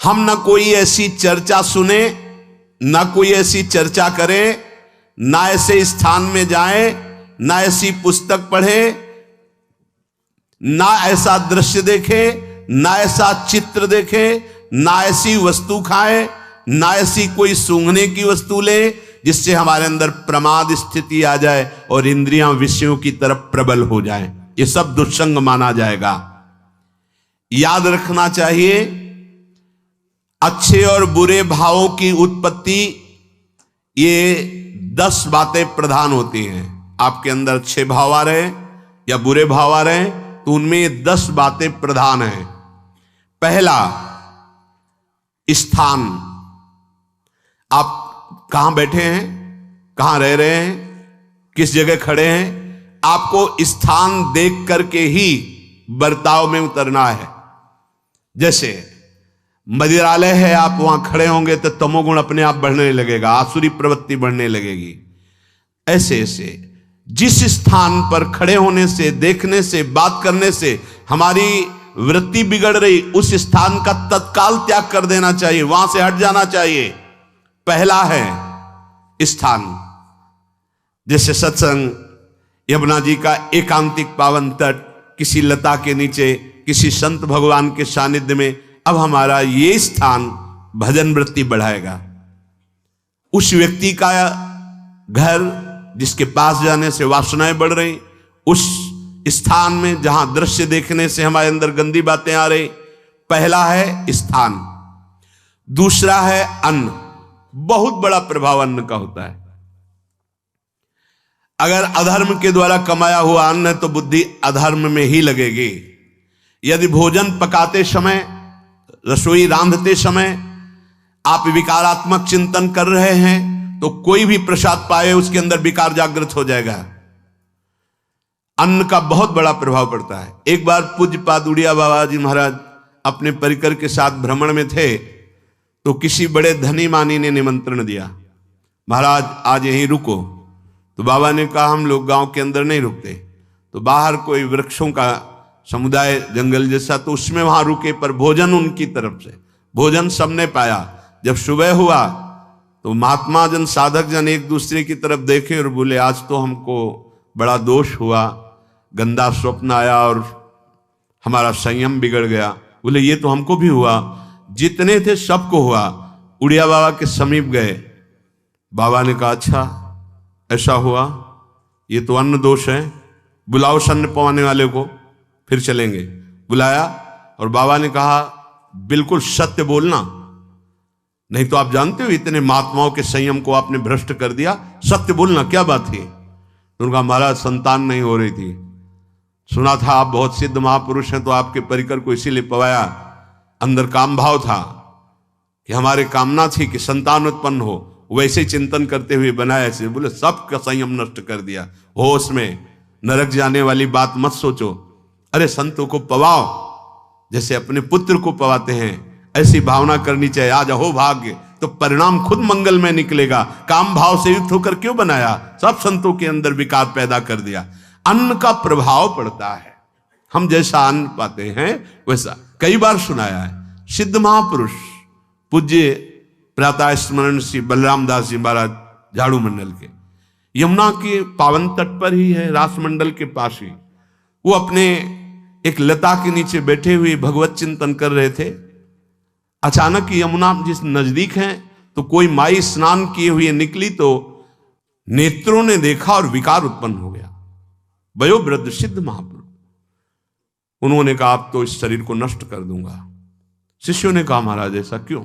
हम ना कोई ऐसी चर्चा सुने, ना कोई ऐसी चर्चा करें, ना ऐसे स्थान में जाएं, ना ऐसी पुस्तक पढ़े, ना ऐसा दृश्य देखे, ना ऐसा चित्र देखे, ना ऐसी वस्तु खाए, ना ऐसी कोई सूंघने की वस्तु ले जिससे हमारे अंदर प्रमाद स्थिति आ जाए और इंद्रियां विषयों की तरफ प्रबल हो जाएं। ये सब दुष्संग माना जाएगा। याद रखना चाहिए, अच्छे और बुरे भावों की उत्पत्ति, ये 10 बातें प्रधान होती हैं। आपके अंदर अच्छे भाव आ रहे या बुरे भाव आ रहे तो उनमें 10 बातें प्रधान हैं। पहला, स्थान। आप कहां बैठे हैं, कहां रह रहे हैं, किस जगह खड़े हैं, आपको स्थान देख करके ही बर्ताव में उतरना है। जैसे मदिरालय है, आप वहां खड़े होंगे तो तमोगुण अपने आप बढ़ने लगेगा, आसुरी प्रवृत्ति बढ़ने लगेगी। ऐसे ऐसे जिस स्थान पर खड़े होने से, देखने से, बात करने से हमारी वृत्ति बिगड़ रही, उस स्थान का तत्काल त्याग कर देना चाहिए, वहां से हट जाना चाहिए। पहला है स्थान। जैसे सत्संग, यमुना जी का एकांतिक पावन तट, किसी लता के नीचे, किसी संत भगवान के सानिध्य में, अब हमारा ये स्थान भजन वृत्ति बढ़ाएगा। उस व्यक्ति का घर जिसके पास जाने से वासनाएं बढ़ रही, उस स्थान में जहां दृश्य देखने से हमारे अंदर गंदी बातें आ रही, पहला है स्थान। दूसरा है अन्न। बहुत बड़ा प्रभाव अन्न का होता है। अगर अधर्म के द्वारा कमाया हुआ अन्न है तो बुद्धि अधर्म में ही लगेगी। यदि भोजन पकाते समय, रसोई रांधते समय आप विकारात्मक चिंतन कर रहे हैं तो कोई भी प्रसाद पाए उसके अंदर विकार जागृत हो जाएगा। अन्न का बहुत बड़ा प्रभाव पड़ता है। एक बार पूज्यपाद उड़िया बाबा जी महाराज अपने परिकर के साथ भ्रमण में थे तो किसी बड़े धनी मानी ने निमंत्रण दिया, महाराज आज यहीं रुको। तो बाबा ने कहा हम लोग गांव के अंदर नहीं रुकते, तो बाहर कोई वृक्षों का समुदाय, जंगल जैसा, तो उसमें वहां रुके, पर भोजन उनकी तरफ से, भोजन सबने पाया। जब सुबह हुआ तो महात्मा जन, साधक जन एक दूसरे की तरफ देखे और बोले आज तो हमको बड़ा दोष हुआ, गंदा स्वप्न आया और हमारा संयम बिगड़ गया। बोले ये तो हमको भी हुआ, जितने थे सबको हुआ। उड़िया बाबा के समीप गए, बाबा ने कहा अच्छा ऐसा हुआ, ये तो अन्न दोष है, बुलाओ सन्न पवाने वाले को, फिर चलेंगे। बुलाया और बाबा ने कहा बिल्कुल सत्य बोलना, नहीं तो आप जानते हो इतने महात्माओं के संयम को आपने भ्रष्ट कर दिया, सत्य बोलना क्या बात थी। तो उनका महाराज संतान नहीं हो रही थी, सुना था आप बहुत सिद्ध महापुरुष हैं तो आपके परिकर को इसीलिए पवाया, अंदर काम भाव था कि हमारे कामना थी कि संतान उत्पन्न हो, वैसे चिंतन करते हुए बनाया ऐसे। बोले सबका संयम नष्ट कर दिया, होश में, नरक जाने वाली बात मत सोचो। अरे संतों को पवाओ जैसे अपने पुत्र को पवाते हैं, ऐसी भावना करनी चाहिए। आज हो भाग्य तो परिणाम खुद मंगल में निकलेगा। काम भाव से युक्त होकर क्यों बनाया, सब संतों के अंदर विकार पैदा कर दिया। अन्न का प्रभाव पड़ता है, हम जैसा अन्न पाते हैं वैसा। कई बार सुनाया है, सिद्ध महापुरुष पूज्य प्रातः स्मरण श्री बलराम दास जी महाराज झाड़ू मंडल के, यमुना के पावन तट पर ही है, रास मंडल के पास ही, वो अपने एक लता के नीचे बैठे हुए भगवत चिंतन कर रहे थे। अचानक यमुना जिस नजदीक है तो कोई माई स्नान किए हुए निकली तो नेत्रों ने देखा और विकार उत्पन्न हो गया। वयोवृद्ध सिद्ध महापुरुष, उन्होंने कहा आप तो इस शरीर को नष्ट कर दूंगा। शिष्यों ने कहा महाराज ऐसा क्यों?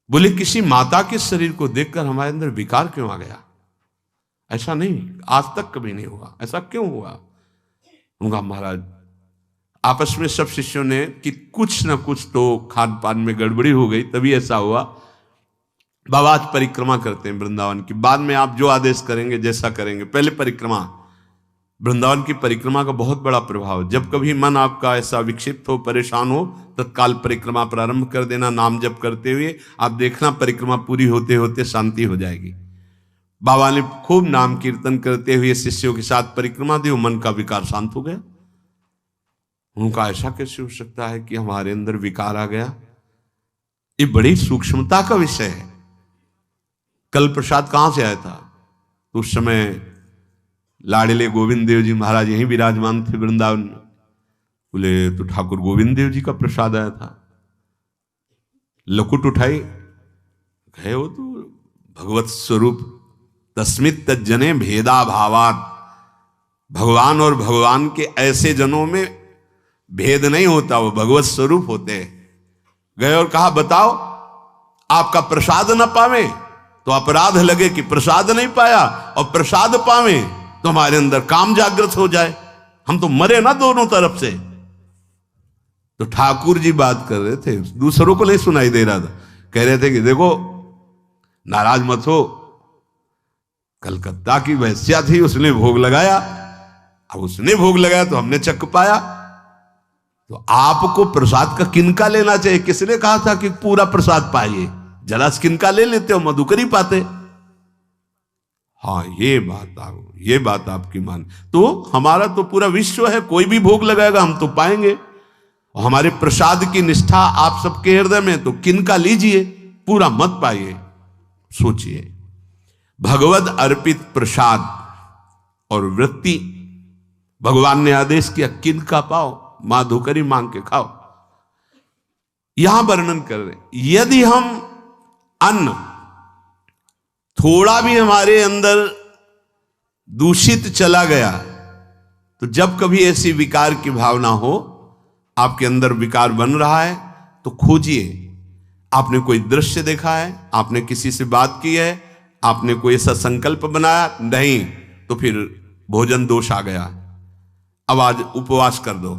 बोले किसी माता के शरीर को देखकर हमारे अंदर विकार क्यों आ गया? ऐसा नहीं, आज तक कभी नहीं हुआ, ऐसा क्यों हुआ? उनका महाराज आपस में सब शिष्यों ने कि कुछ ना कुछ तो खान पान में गड़बड़ी हो गई तभी ऐसा हुआ। बाबा आज परिक्रमा करते हैं वृंदावन की, बाद में आप जो आदेश करेंगे जैसा करेंगे, पहले परिक्रमा। वृंदावन की परिक्रमा का बहुत बड़ा प्रभाव, जब कभी मन आपका ऐसा विक्षिप्त हो, परेशान हो, तत्काल परिक्रमा प्रारंभ कर देना, नाम जप करते हुए। आप देखना परिक्रमा पूरी होते होते शांति हो जाएगी। बाबा ने खूब नाम कीर्तन करते हुए शिष्यों के साथ परिक्रमा दी, मन का विकार शांत हो गया। उनका ऐसा कैसे हो सकता है कि हमारे अंदर विकार आ गया? ये बड़ी सूक्ष्मता का विषय है। कल प्रसाद कहां से आया था? तो उस समय लाडले गोविंद देव जी महाराज यहीं विराजमान थे वृंदावन में। बोले तो ठाकुर गोविंद देव जी का प्रसाद आया था। लकुट उठाई, गए वो तो भगवत स्वरूप तस्मित तज्जने भेदा भावात। भगवान और भगवान के ऐसे जनों में भेद नहीं होता, वो भगवत स्वरूप होते हैं। गए और कहा बताओ, आपका प्रसाद न पावे तो अपराध लगे कि प्रसाद नहीं पाया, और प्रसाद पावे तो हमारे अंदर काम जागृत हो जाए, हम तो मरे ना दोनों तरफ से। तो ठाकुर जी बात कर रहे थे, दूसरों को नहीं सुनाई दे रहा था। कह रहे थे कि देखो नाराज मत हो, कलकत्ता की वैश्या थी, उसने भोग लगाया, अब उसने भोग लगाया तो हमने चख पाया, तो आपको प्रसाद का किनका लेना चाहिए? किसने कहा था कि पूरा प्रसाद पाइए? जरा किनका ले लेते हो, मधुकरी पाते। हाँ ये बात आपकी मान। तो हमारा तो पूरा विश्व है, कोई भी भोग लगाएगा हम तो पाएंगे। और हमारे प्रसाद की निष्ठा आप सबके हृदय में, तो किनका लीजिए, पूरा मत पाइए। सोचिए, भगवद अर्पित प्रसाद और वृत्ति भगवान ने आदेश किया किनका पाओ, माधुकरी मांग के खाओ। यहां वर्णन कर रहे, यदि हम अन्न थोड़ा भी हमारे अंदर दूषित चला गया, तो जब कभी ऐसी विकार की भावना हो, आपके अंदर विकार बन रहा है, तो खोजिए। आपने कोई दृश्य देखा है, आपने किसी से बात की है, आपने कोई ऐसा संकल्प बनाया नहीं, तो फिर भोजन दोष आ गया। अब आज उपवास कर दो,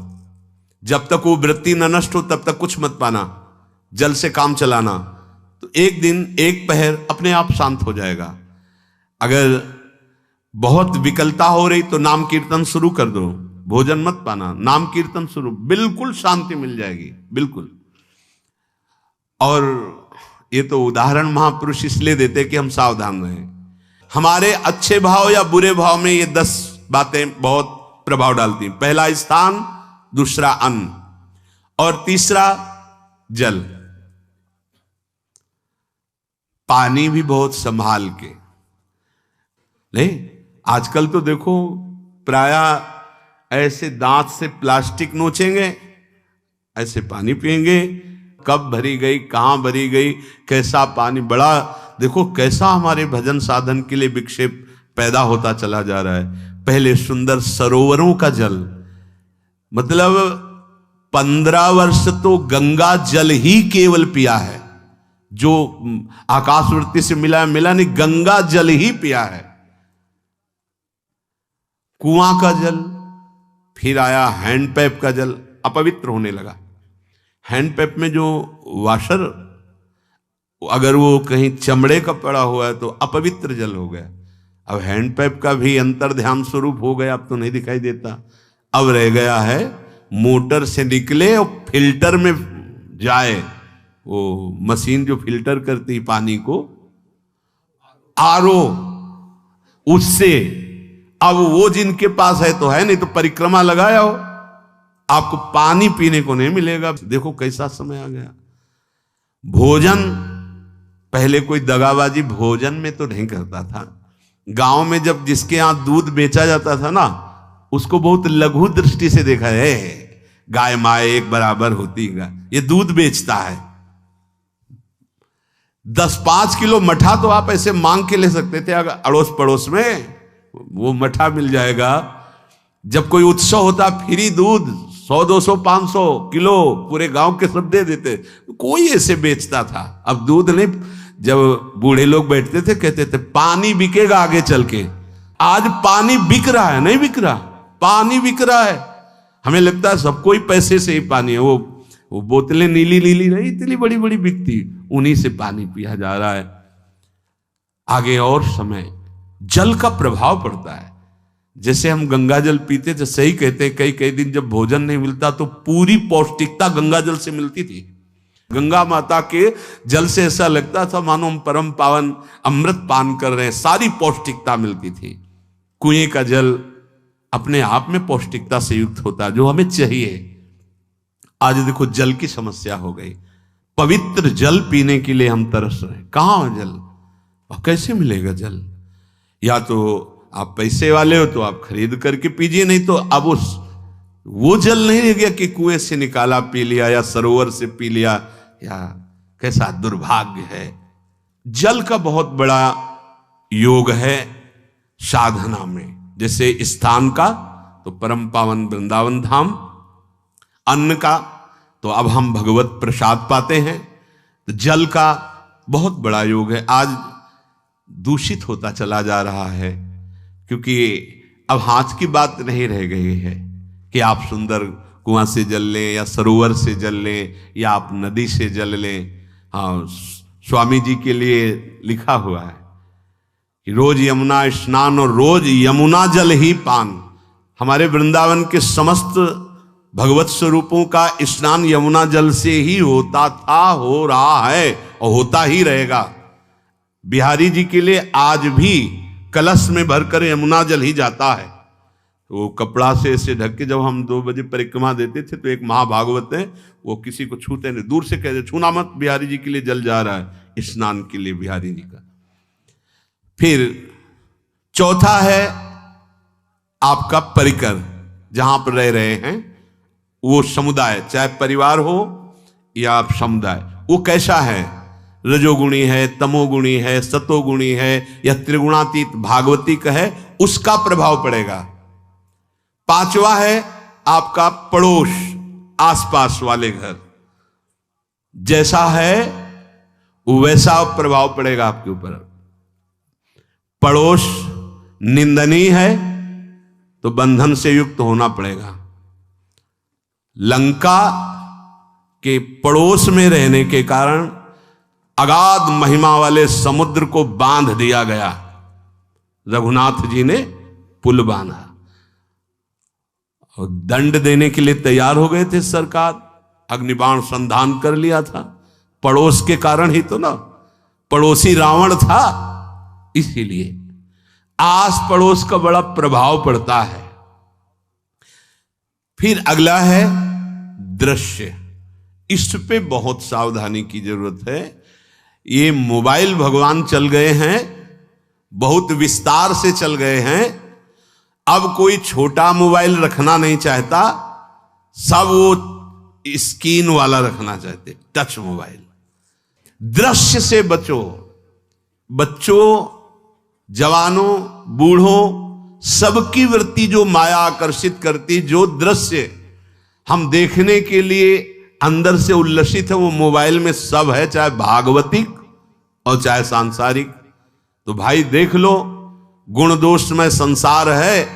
जब तक वो वृत्ति न नष्ट हो तब तक कुछ मत पाना, जल से काम चलाना, तो एक दिन एक पहर अपने आप शांत हो जाएगा। अगर बहुत विकलता हो रही तो नाम कीर्तन शुरू कर दो, भोजन मत पाना, नाम कीर्तन शुरू, बिल्कुल शांति मिल जाएगी, बिल्कुल। और ये तो उदाहरण महापुरुष इसलिए देते कि हम सावधान रहें। हमारे अच्छे भाव या बुरे भाव में ये 10 बातें बहुत प्रभाव डालती। पहला स्थान, दूसरा अन्न, और तीसरा जल। पानी भी बहुत संभाल के। नहीं, आजकल तो देखो प्रायः ऐसे दांत से प्लास्टिक नोचेंगे, ऐसे पानी पिएंगे, कब भरी गई, कहां भरी गई, कैसा पानी। बड़ा देखो कैसा हमारे भजन साधन के लिए विक्षेप पैदा होता चला जा रहा है। पहले सुंदर सरोवरों का जल, मतलब 15 वर्ष तो गंगा जल ही केवल पिया है, जो आकाशवृत्ति से मिला नहीं, गंगा जल ही पिया है। कुआं का जल, फिर आया हैंडपैप का जल, अपवित्र होने लगा। हैंडपैप में जो वाशर, अगर वो कहीं चमड़े का पड़ा हुआ है तो अपवित्र जल हो गया। अब हैंडपैप का भी अंतर ध्यान स्वरूप हो गया, अब तो नहीं दिखाई देता। अब रह गया है मोटर से निकले और फिल्टर में जाए, वो मशीन जो फिल्टर करती पानी को, आरओ, उससे। अब वो जिनके पास है तो है, नहीं तो परिक्रमा लगाया हो, आपको पानी पीने को नहीं मिलेगा। देखो कैसा समय आ गया। भोजन, पहले कोई दगाबाजी भोजन में तो नहीं करता था। गांव में जब जिसके यहां दूध बेचा जाता था ना, उसको बहुत लघु दृष्टि से देखा है, गाय माए एक बराबर होती है, ये दूध बेचता है। 10-5 किलो मठा तो आप ऐसे मांग के ले सकते थे, अगर अड़ोस पड़ोस में वो मठा मिल जाएगा। जब कोई उत्सव होता, फ्री दूध 100, 200, 500 किलो पूरे गांव के सब दे देते, कोई ऐसे बेचता था। अब दूध नहीं, जब बूढ़े लोग बैठते थे कहते थे पानी बिकेगा आगे चल के। आज पानी बिक रहा है, नहीं बिक रहा, पानी बिक रहा है। हमें लगता है सबको ही पैसे से ही पानी है। वो बोतलें नीली नीली नहीं, इतनी बड़ी बड़ी बिकती, उन्हीं से पानी पिया जा रहा है। आगे और समय जल का प्रभाव पड़ता है। जैसे हम गंगा जल पीते थे, सही कहते हैं, कई कई दिन जब भोजन नहीं मिलता तो पूरी पौष्टिकता गंगा जल से मिलती थी। गंगा माता के जल से ऐसा लगता था मानो हम परम पावन अमृत पान कर रहे हैं, सारी पौष्टिकता मिलती थी। कुएं का जल अपने आप में पौष्टिकता से युक्त होता है, जो हमें चाहिए। आज देखो जल की समस्या हो गई। पवित्र जल पीने के लिए हम तरस रहे हैं। कहाँ हो जल? और कैसे मिलेगा जल? या तो आप पैसे वाले हो तो आप खरीद करके पीजिए, नहीं तो अब वो जल नहीं रह गया कि कुएं से निकाला पी लिया या सरोवर से पी लिया। या कैसा दुर्भाग्य है। जल का बहुत बड़ा योग है साधना में। जैसे स्थान का तो परम पावन वृंदावन धाम, अन्न का तो अब हम भगवत प्रसाद पाते हैं। तो जल का बहुत बड़ा योग है। आज दूषित होता चला जा रहा है, क्योंकि अब हाथ की बात नहीं रह गई है कि आप सुंदर कुआं से जल लें या सरोवर से जल लें या आप नदी से जल लें। हाँ, स्वामी जी के लिए लिखा हुआ है कि रोज यमुना स्नान और रोज यमुना जल ही पान। हमारे वृंदावन के समस्त भगवत स्वरूपों का स्नान यमुना जल से ही होता था, हो रहा है और होता ही रहेगा। बिहारी जी के लिए आज भी कलश में भरकर यमुना जल ही जाता है। वो कपड़ा से ऐसे ढक के जब हम 2 बजे परिक्रमा देते थे तो एक महाभागवत है, वो किसी को छूते नहीं, दूर से कहते छूना मत, बिहारी जी के लिए जल जा रहा है स्नान के लिए बिहारी जी का। फिर चौथा है आपका परिकर, जहां पर रह रहे हैं वो समुदाय, चाहे परिवार हो या आप समुदाय, वो कैसा है? रजोगुणी है, तमोगुणी है, सतोगुणी है या त्रिगुणातीत भागवतिक है, उसका प्रभाव पड़ेगा। पांचवा है आपका पड़ोस, आसपास वाले घर, जैसा है वैसा प्रभाव पड़ेगा आपके ऊपर। पड़ोस निंदनीय है तो बंधन से युक्त होना पड़ेगा। लंका के पड़ोस में रहने के कारण अगाध महिमा वाले समुद्र को बांध दिया गया। रघुनाथ जी ने पुल बांधा और दंड देने के लिए तैयार हो गए थे सरकार, अग्निबाण संधान कर लिया था। पड़ोस के कारण ही तो ना, पड़ोसी रावण था, इसीलिए आस पड़ोस का बड़ा प्रभाव पड़ता है। फिर अगला है दृश्य। इस पे बहुत सावधानी की जरूरत है। ये मोबाइल भगवान चल गए हैं, बहुत विस्तार से चल गए हैं। अब कोई छोटा मोबाइल रखना नहीं चाहता, सब वो स्क्रीन वाला रखना चाहते, टच मोबाइल। दृश्य से बचो। बच्चों, जवानों, बूढ़ों, सबकी वृत्ति जो माया आकर्षित करती, जो दृश्य हम देखने के लिए अंदर से उल्लसित है, वो मोबाइल में सब है, चाहे भागवतिक और चाहे सांसारिक। तो भाई देख लो, गुण दोष में संसार है।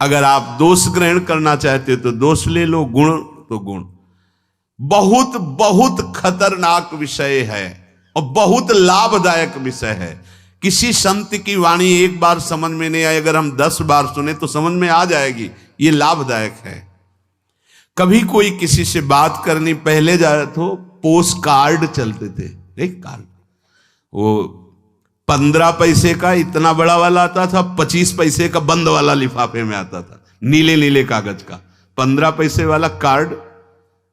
अगर आप दोष ग्रहण करना चाहते हो तो दोष ले लो, गुण तो गुण। बहुत बहुत खतरनाक विषय है और बहुत लाभदायक विषय है। किसी संत की वाणी एक बार समझ में नहीं आई, अगर हम 10 बार सुने तो समझ में आ जाएगी। ये लाभदायक है। कभी कोई किसी से बात करनी, पहले जाए तो पोस्ट कार्ड चलते थे, एक कार्ड, वो 15 पैसे का इतना बड़ा वाला आता था, 25 पैसे का बंद वाला लिफाफे में आता था, नीले नीले कागज का 15 पैसे वाला कार्ड।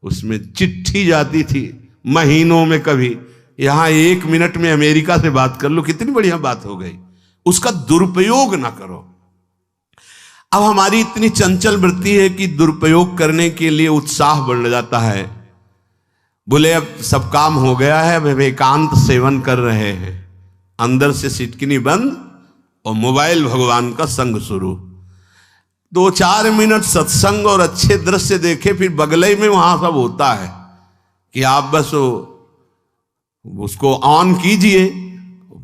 उसमें चिट्ठी जाती थी महीनों में। कभी यहां 1 मिनट में अमेरिका से बात कर लो, कितनी बढ़िया बात हो गई। उसका दुरुपयोग ना करो। अब हमारी इतनी चंचल वृत्ति है कि दुरुपयोग करने के लिए उत्साह बढ़ जाता है। बोले अब सब काम हो गया है, अब एकांत सेवन कर रहे हैं, अंदर से सिटकिनी बंद और मोबाइल भगवान का संग शुरू। 2-4 मिनट सत्संग और अच्छे दृश्य देखे, फिर बगले में वहां सब होता है कि आप बस उसको ऑन कीजिए,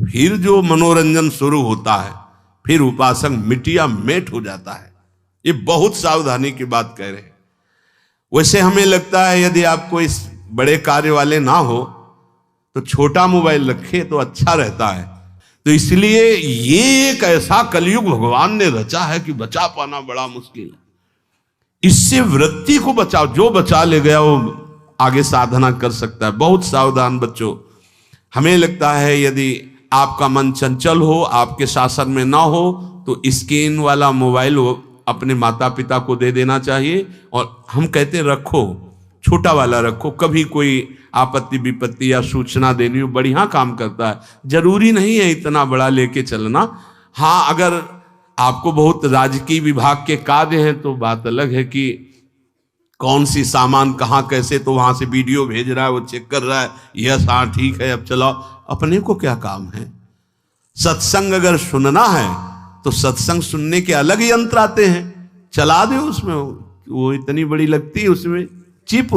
फिर जो मनोरंजन शुरू होता है, फिर उपासक मिटिया मेट हो जाता है। ये बहुत सावधानी की बात कह रहे हैं। वैसे हमें लगता है यदि आपको इस बड़े कार्य वाले ना हो तो छोटा मोबाइल रखे तो अच्छा रहता है। तो इसलिए ये एक ऐसा कलयुग भगवान ने रचा है कि बचा पाना बड़ा मुश्किल है। इससे वृत्ति को बचाओ, जो बचा ले गया वो आगे साधना कर सकता है। बहुत सावधान बच्चों। हमें लगता है यदि आपका मन चंचल हो, आपके शासन में ना हो, तो स्क्रीन वाला मोबाइल अपने माता पिता को दे देना चाहिए। और हम कहते रखो, छोटा वाला रखो। कभी कोई आपत्ति विपत्ति या सूचना देनी हो, बढ़िया काम करता है। जरूरी नहीं है इतना बड़ा लेके चलना। हाँ, अगर आपको बहुत राजकीय विभाग के कार्य हैं तो बात अलग है कि कौन सी सामान कहाँ कैसे, तो वहां से वीडियो भेज रहा है, वो चेक कर रहा है, यस हाँ ठीक है अब चलाओ। अपने को क्या काम है? सत्संग अगर सुनना है तो सत्संग सुनने के अलग यंत्र आते हैं, चला दो उसमें। वो इतनी बड़ी लगती है, उसमें चिप,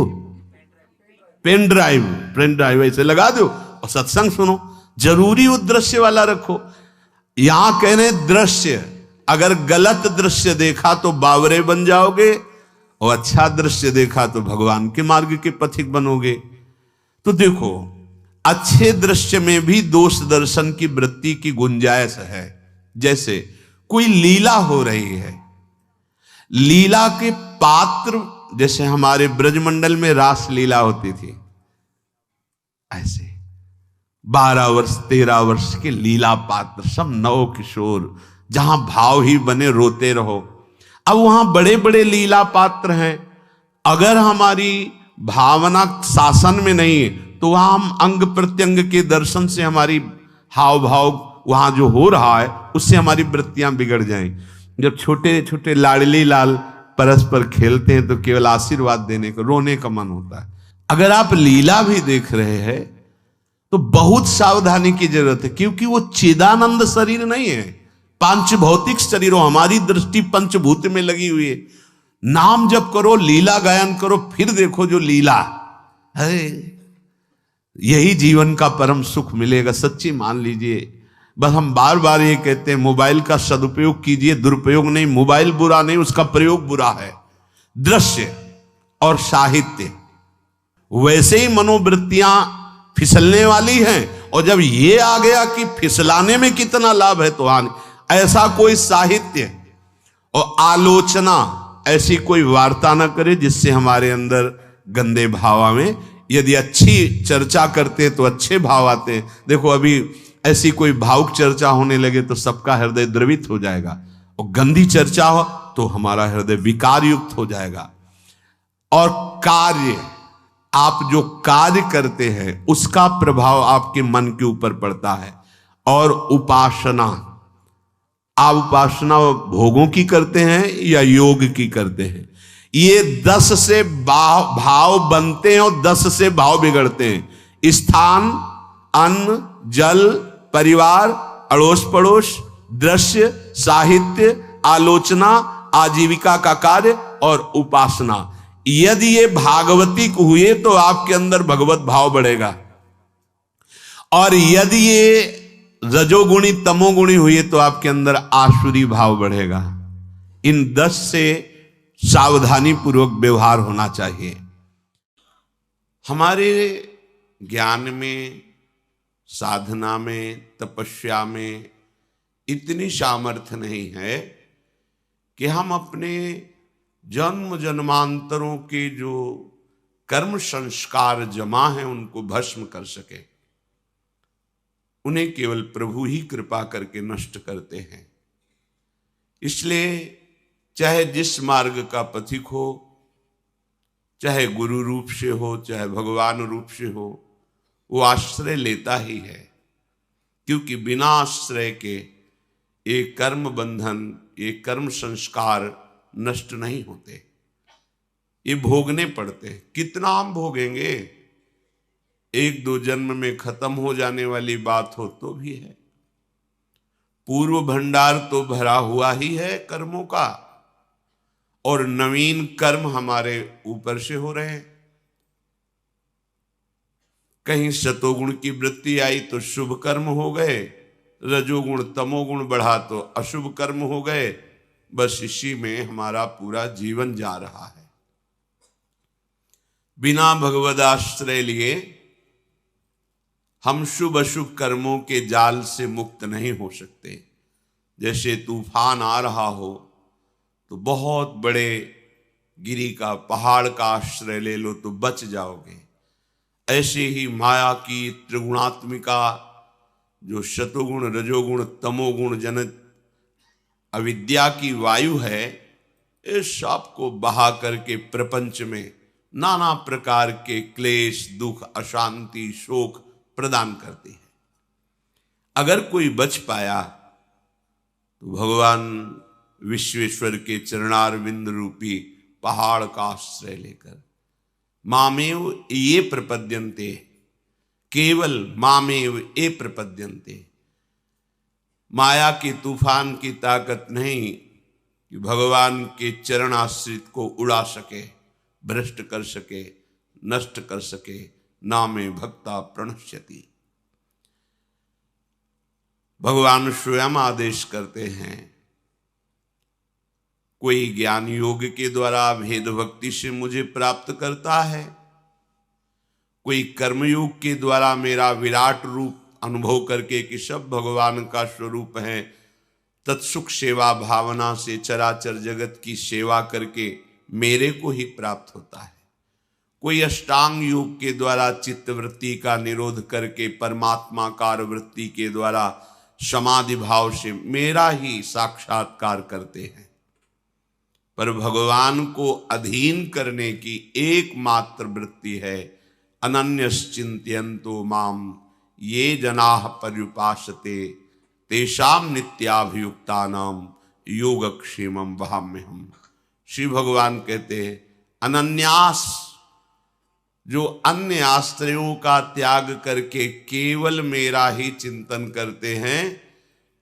पेन ड्राइव ऐसे लगा दो और सत्संग सुनो। जरूरी वो दृश्य वाला रखो। यहां कह रहे दृश्य, अगर गलत दृश्य देखा तो बावरे बन जाओगे, और अच्छा दृश्य देखा तो भगवान के मार्ग के पथिक बनोगे। तो देखो, अच्छे दृश्य में भी दोष दर्शन की वृत्ति की गुंजाइश है। जैसे कोई लीला हो रही है, लीला के पात्र, जैसे हमारे ब्रजमंडल में रास लीला होती थी, ऐसे 12 वर्ष 13 वर्ष के लीला पात्र, सब नव किशोर, जहां भाव ही बने रोते रहो। अब वहां बड़े बड़े लीला पात्र हैं, अगर हमारी भावना शासन में नहीं है तो वहां हम अंग प्रत्यंग के दर्शन से हमारी हाव भाव वहां जो हो रहा है उससे हमारी वृत्तियां बिगड़ जाएं। जब छोटे छोटे लाडली लाल परस्पर खेलते हैं तो केवल आशीर्वाद देने को, रोने का मन होता है। अगर आप लीला भी देख रहे हैं तो बहुत सावधानी की जरूरत है, क्योंकि वो चिदानंद शरीर नहीं है, पांच भौतिक शरीरों, हमारी दृष्टि पंचभूत में लगी हुई है। नाम जप करो, लीला गायन करो, फिर देखो जो लीला है, यही जीवन का परम सुख मिलेगा। सच्ची मान लीजिए। बस हम बार बार ये कहते हैं, मोबाइल का सदुपयोग कीजिए, दुरुपयोग नहीं। मोबाइल बुरा नहीं, उसका प्रयोग बुरा है। दृश्य और साहित्य, वैसे ही मनोवृत्तियां फिसलने वाली हैं, और जब ये आ गया कि फिसलाने में कितना लाभ है तो ऐसा कोई साहित्य और आलोचना, ऐसी कोई वार्ता ना करे जिससे हमारे अंदर गंदे भाव आवे। यदि अच्छी चर्चा करते तो अच्छे भाव आते हैं। देखो, अभी ऐसी कोई भावुक चर्चा होने लगे तो सबका हृदय द्रवित हो जाएगा, और गंदी चर्चा हो तो हमारा हृदय विकार युक्त हो जाएगा। और कार्य, आप जो कार्य करते हैं उसका प्रभाव आपके मन के ऊपर पड़ता है। और उपासना, आप उपासना भोगों की करते हैं या योग की करते हैं, ये 10 से भाव बनते हैं और 10 से भाव बिगड़ते हैं। स्थान, अन्न, जल, परिवार, अड़ोस पड़ोस, दृश्य, साहित्य, आलोचना, आजीविका का कार्य और उपासना। यदि ये भागवतिक हुए तो आपके अंदर भगवत भाव बढ़ेगा, और यदि ये रजोगुणी तमोगुणी हुए तो आपके अंदर आसुरी भाव बढ़ेगा। इन 10 से सावधानी पूर्वक व्यवहार होना चाहिए। हमारे ज्ञान में, साधना में, तपस्या में इतनी सामर्थ्य नहीं है कि हम अपने जन्म जन्मांतरों के जो कर्म संस्कार जमा हैं उनको भस्म कर सके। उन्हें केवल प्रभु ही कृपा करके नष्ट करते हैं। इसलिए चाहे जिस मार्ग का पथिक हो, चाहे गुरु रूप से हो, चाहे भगवान रूप से हो, वो आश्रय लेता ही है। क्योंकि बिना आश्रय के ये कर्म बंधन, ये कर्म संस्कार नष्ट नहीं होते, ये भोगने पड़ते हैं। कितना हम भोगेंगे? 1-2 जन्म में खत्म हो जाने वाली बात हो तो भी है। पूर्व भंडार तो भरा हुआ ही है कर्मों का, और नवीन कर्म हमारे ऊपर से हो रहे हैं। कहीं सतोगुण की वृत्ति आई तो शुभ कर्म हो गए, रजोगुण तमोगुण बढ़ा तो अशुभ कर्म हो गए। बस इसी में हमारा पूरा जीवन जा रहा है। बिना भगवद आश्रय लिए हम शुभ अशुभ कर्मों के जाल से मुक्त नहीं हो सकते। जैसे तूफान आ रहा हो तो बहुत बड़े गिरी का, पहाड़ का आश्रय ले लो तो बच जाओगे। ऐसे ही माया की त्रिगुणात्मिका, जो शतुगुण रजोगुण तमोगुण जनित अविद्या की वायु है, इस सब को बहा करके प्रपंच में नाना प्रकार के क्लेश, दुख, अशांति, शोक प्रदान करती है। अगर कोई बच पाया तो भगवान विश्वेश्वर के चरणारविंद रूपी पहाड़ का आश्रय लेकर मामेव ये प्रपद्यन्ते, केवल मामेव ये प्रपद्यन्ते, माया के तूफान की ताकत नहीं कि भगवान के चरण आश्रित को उड़ा सके, भ्रष्ट कर सके, नष्ट कर सके। नामे भक्ता प्रणश्यति। भगवान स्वयं आदेश करते हैं, कोई ज्ञान योग के द्वारा भेद भक्ति से मुझे प्राप्त करता है, कोई कर्मयोग के द्वारा मेरा विराट रूप अनुभव करके कि सब भगवान का स्वरूप है, तत्सुख सेवा भावना से चराचर जगत की सेवा करके मेरे को ही प्राप्त होता है। कोई अष्टांग योग के द्वारा चित्तवृत्ति का निरोध करके परमात्माकार वृत्ति के द्वारा समाधि भाव से मेरा ही साक्षात्कार करते हैं। पर भगवान को अधीन करने की एकमात्र वृत्ति है, अनन्यश्चिन्तयन्तो माम ये जनाः पर्युपासते तेषाम नित्याभियुक्तानाम योगक्षेमं वहाम्यहम्। श्री भगवान कहते हैं, अनन्यास, जो अन्य आश्रयों का त्याग करके केवल मेरा ही चिंतन करते हैं,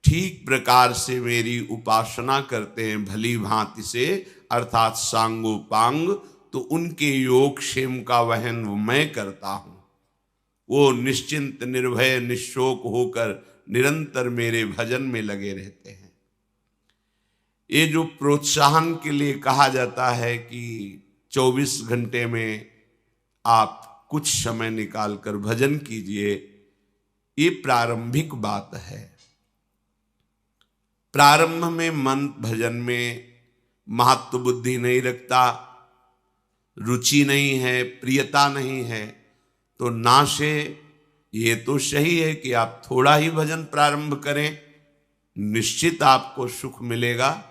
ठीक प्रकार से मेरी उपासना करते हैं भली भांति से, अर्थात सांगोपांग, तो उनके योग क्षेम का वहन मैं करता हूं। वो निश्चिंत, निर्भय, निशोक होकर निरंतर मेरे भजन में लगे रहते हैं। ये जो प्रोत्साहन के लिए कहा जाता है कि 24 घंटे में आप कुछ समय निकालकर भजन कीजिए, ये प्रारंभिक बात है। प्रारंभ में मन भजन में महत्व बुद्धि नहीं रखता, रुचि नहीं है, प्रियता नहीं है, तो नाशे। ये तो सही है कि आप थोड़ा ही भजन प्रारंभ करें, निश्चित आपको सुख मिलेगा,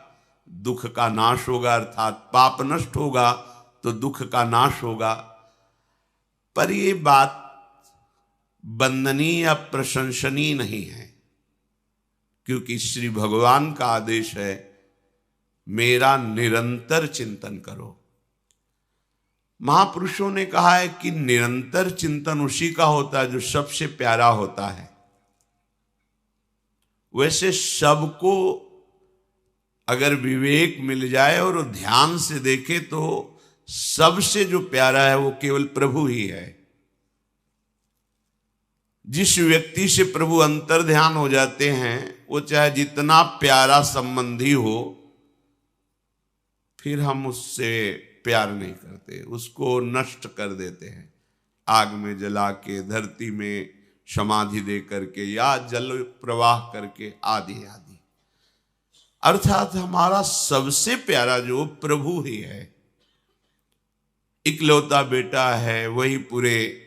दुख का नाश होगा, अर्थात पाप नष्ट होगा तो दुख का नाश होगा। पर ये बात वंदनीय या प्रशंसनीय नहीं है, क्योंकि श्री भगवान का आदेश है, मेरा निरंतर चिंतन करो। महापुरुषों ने कहा है कि निरंतर चिंतन उसी का होता है जो सबसे प्यारा होता है। वैसे सबको अगर विवेक मिल जाए और ध्यान से देखे तो सबसे जो प्यारा है वो केवल प्रभु ही है। जिस व्यक्ति से प्रभु अंतर ध्यान हो जाते हैं, वो चाहे जितना प्यारा संबंधी हो, फिर हम उससे प्यार नहीं करते, उसको नष्ट कर देते हैं, आग में जला के, धरती में समाधि दे करके, या जल प्रवाह करके, आदि आदि। अर्थात हमारा सबसे प्यारा जो प्रभु ही है, इकलौता बेटा है, वही पूरे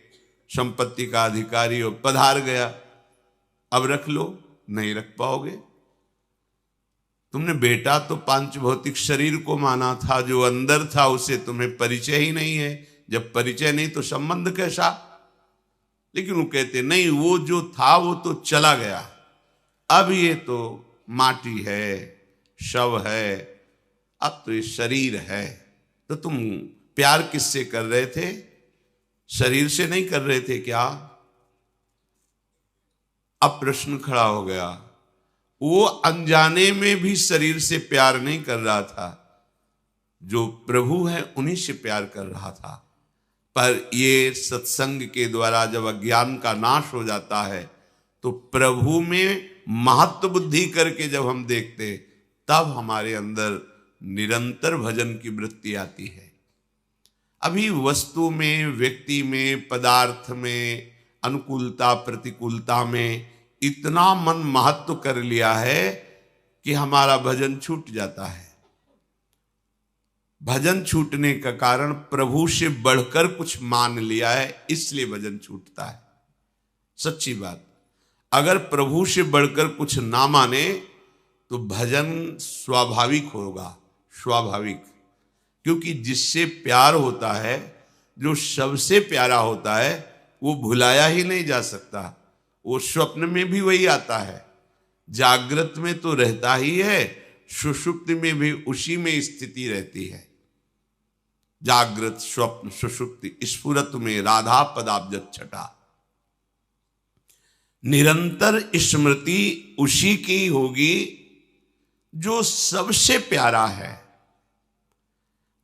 संपत्ति का अधिकारी हो, पधार गया, अब रख लो, नहीं रख पाओगे। तुमने बेटा तो पांच भौतिक शरीर को माना था, जो अंदर था उसे तुम्हें परिचय ही नहीं है। जब परिचय नहीं तो संबंध कैसा? लेकिन वो कहते नहीं, वो जो था वो तो चला गया, अब ये तो माटी है, शव है, अब तो ये शरीर है। तो तुम प्यार किससे कर रहे थे? शरीर से नहीं कर रहे थे क्या? अब प्रश्न खड़ा हो गया। वो अनजाने में भी शरीर से प्यार नहीं कर रहा था, जो प्रभु है उन्हीं से प्यार कर रहा था। पर ये सत्संग के द्वारा जब अज्ञान का नाश हो जाता है, तो प्रभु में महत्व बुद्धि करके जब हम देखते, तब हमारे अंदर निरंतर भजन की वृत्ति आती है। अभी वस्तु में, व्यक्ति में, पदार्थ में, अनुकूलता प्रतिकूलता में इतना मन महत्व कर लिया है कि हमारा भजन छूट जाता है। भजन छूटने का कारण प्रभु से बढ़कर कुछ मान लिया है, इसलिए भजन छूटता है। सच्ची बात, अगर प्रभु से बढ़कर कुछ ना माने तो भजन स्वाभाविक होगा, स्वाभाविक। क्योंकि जिससे प्यार होता है जो सबसे प्यारा होता है वो भुलाया ही नहीं जा सकता। वो स्वप्न में भी वही आता है, जागृत में तो रहता ही है, सुषुप्ति में भी उसी में स्थिति रहती है। जागृत स्वप्न सुषुप्ति स्फुरत में राधा पदाब्ज छटा। निरंतर स्मृति उसी की होगी जो सबसे प्यारा है।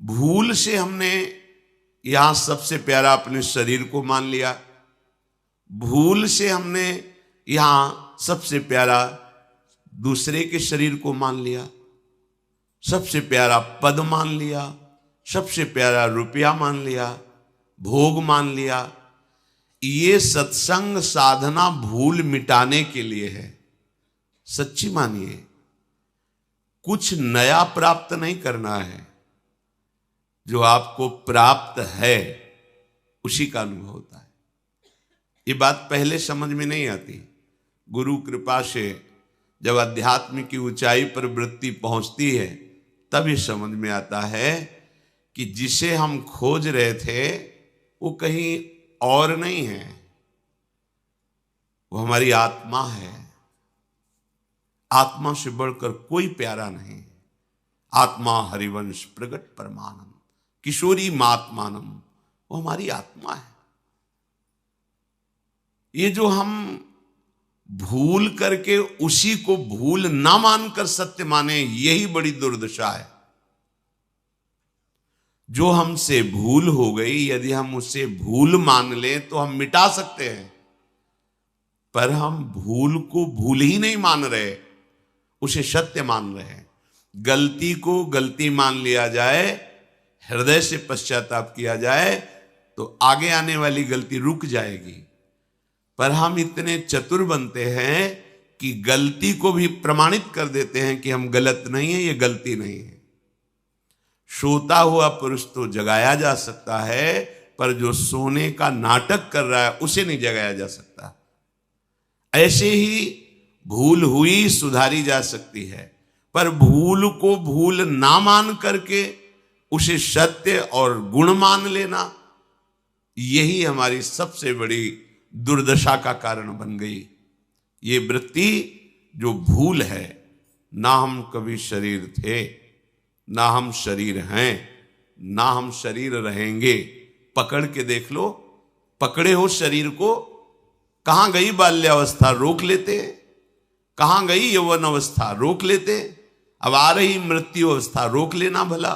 भूल से हमने यहां सबसे प्यारा अपने शरीर को मान लिया, भूल से हमने यहां सबसे प्यारा दूसरे के शरीर को मान लिया, सबसे प्यारा पद मान लिया, सबसे प्यारा रुपया मान लिया, भोग मान लिया। ये सत्संग साधना भूल मिटाने के लिए है। सच्ची मानिए, कुछ नया प्राप्त नहीं करना है, जो आपको प्राप्त है उसी का अनुभव होता है। ये बात पहले समझ में नहीं आती, गुरु कृपा से जब अध्यात्म की ऊंचाई पर वृत्ति पहुंचती है तब ये समझ में आता है कि जिसे हम खोज रहे थे वो कहीं और नहीं है, वो हमारी आत्मा है। आत्मा से बढ़कर कोई प्यारा नहीं। आत्मा हरिवंश प्रगट परमानंद किशोरी मात्मानम, वो हमारी आत्मा है। ये जो हम भूल करके उसी को भूल ना मानकर सत्य माने, यही बड़ी दुर्दशा है। जो हमसे भूल हो गई, यदि हम उसे भूल मान लें तो हम मिटा सकते हैं, पर हम भूल को भूल ही नहीं मान रहे, उसे सत्य मान रहे हैं। गलती को गलती मान लिया जाए, हृदय से पश्चाताप किया जाए तो आगे आने वाली गलती रुक जाएगी। पर हम इतने चतुर बनते हैं कि गलती को भी प्रमाणित कर देते हैं कि हम गलत नहीं है, ये गलती नहीं है। सोता हुआ पुरुष तो जगाया जा सकता है, पर जो सोने का नाटक कर रहा है उसे नहीं जगाया जा सकता। ऐसे ही भूल हुई सुधारी जा सकती है, पर भूल को भूल ना मान करके उसे सत्य और गुण मान लेना, यही हमारी सबसे बड़ी दुर्दशा का कारण बन गई। ये वृत्ति जो भूल है, ना हम कभी शरीर थे, ना हम शरीर हैं, ना हम शरीर रहेंगे। पकड़ के देख लो, पकड़े हो शरीर को, कहां गई बाल्यावस्था रोक लेते, कहां गई यौवन अवस्था रोक लेते, अब आ रही मृत्यु अवस्था रोक लेना भला।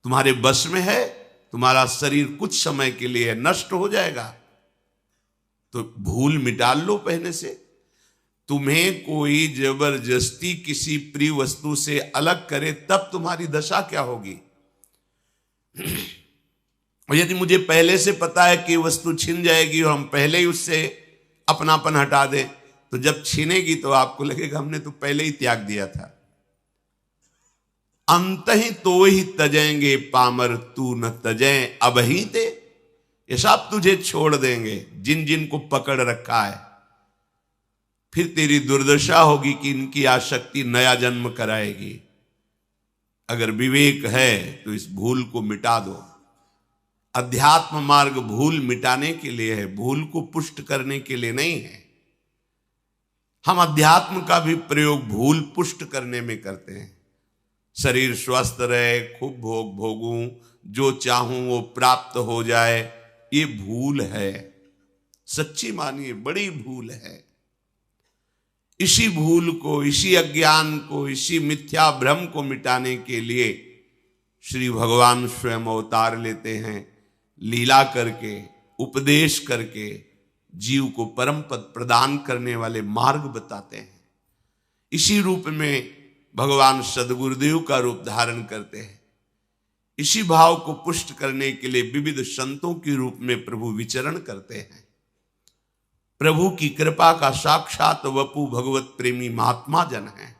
तुम्हारे बस में है, तुम्हारा शरीर कुछ समय के लिए नष्ट हो जाएगा, तो भूल मिटा लो पहले से। तुम्हें कोई जबरदस्ती किसी प्रिय वस्तु से अलग करे तब तुम्हारी दशा क्या होगी। और यदि मुझे पहले से पता है कि वस्तु छिन जाएगी और हम पहले ही उससे अपनापन हटा दें, तो जब छीनेगी तो आपको लगेगा हमने तो पहले ही त्याग दिया था। अंत ही तो ही तजेंगे पामर तू न तजे अब ही ते, ये सब तुझे छोड़ देंगे जिन जिन को पकड़ रखा है। फिर तेरी दुर्दशा होगी कि इनकी आसक्ति नया जन्म कराएगी। अगर विवेक है तो इस भूल को मिटा दो। अध्यात्म मार्ग भूल मिटाने के लिए है, भूल को पुष्ट करने के लिए नहीं है। हम अध्यात्म का भी प्रयोग भूल पुष्ट करने में करते हैं। शरीर स्वस्थ रहे, खूब भोग भोगूं, जो चाहूं वो प्राप्त हो जाए, ये भूल है। सच्ची मानिए, बड़ी भूल है। इसी भूल को, इसी अज्ञान को, इसी मिथ्या भ्रम को मिटाने के लिए श्री भगवान स्वयं अवतार लेते हैं, लीला करके, उपदेश करके जीव को परम पद प्रदान करने वाले मार्ग बताते हैं। इसी रूप में भगवान सद्गुरुदेव का रूप धारण करते हैं। इसी भाव को पुष्ट करने के लिए विविध संतों के रूप में प्रभु विचरण करते हैं। प्रभु की कृपा का साक्षात वपु भगवत प्रेमी महात्मा जन है।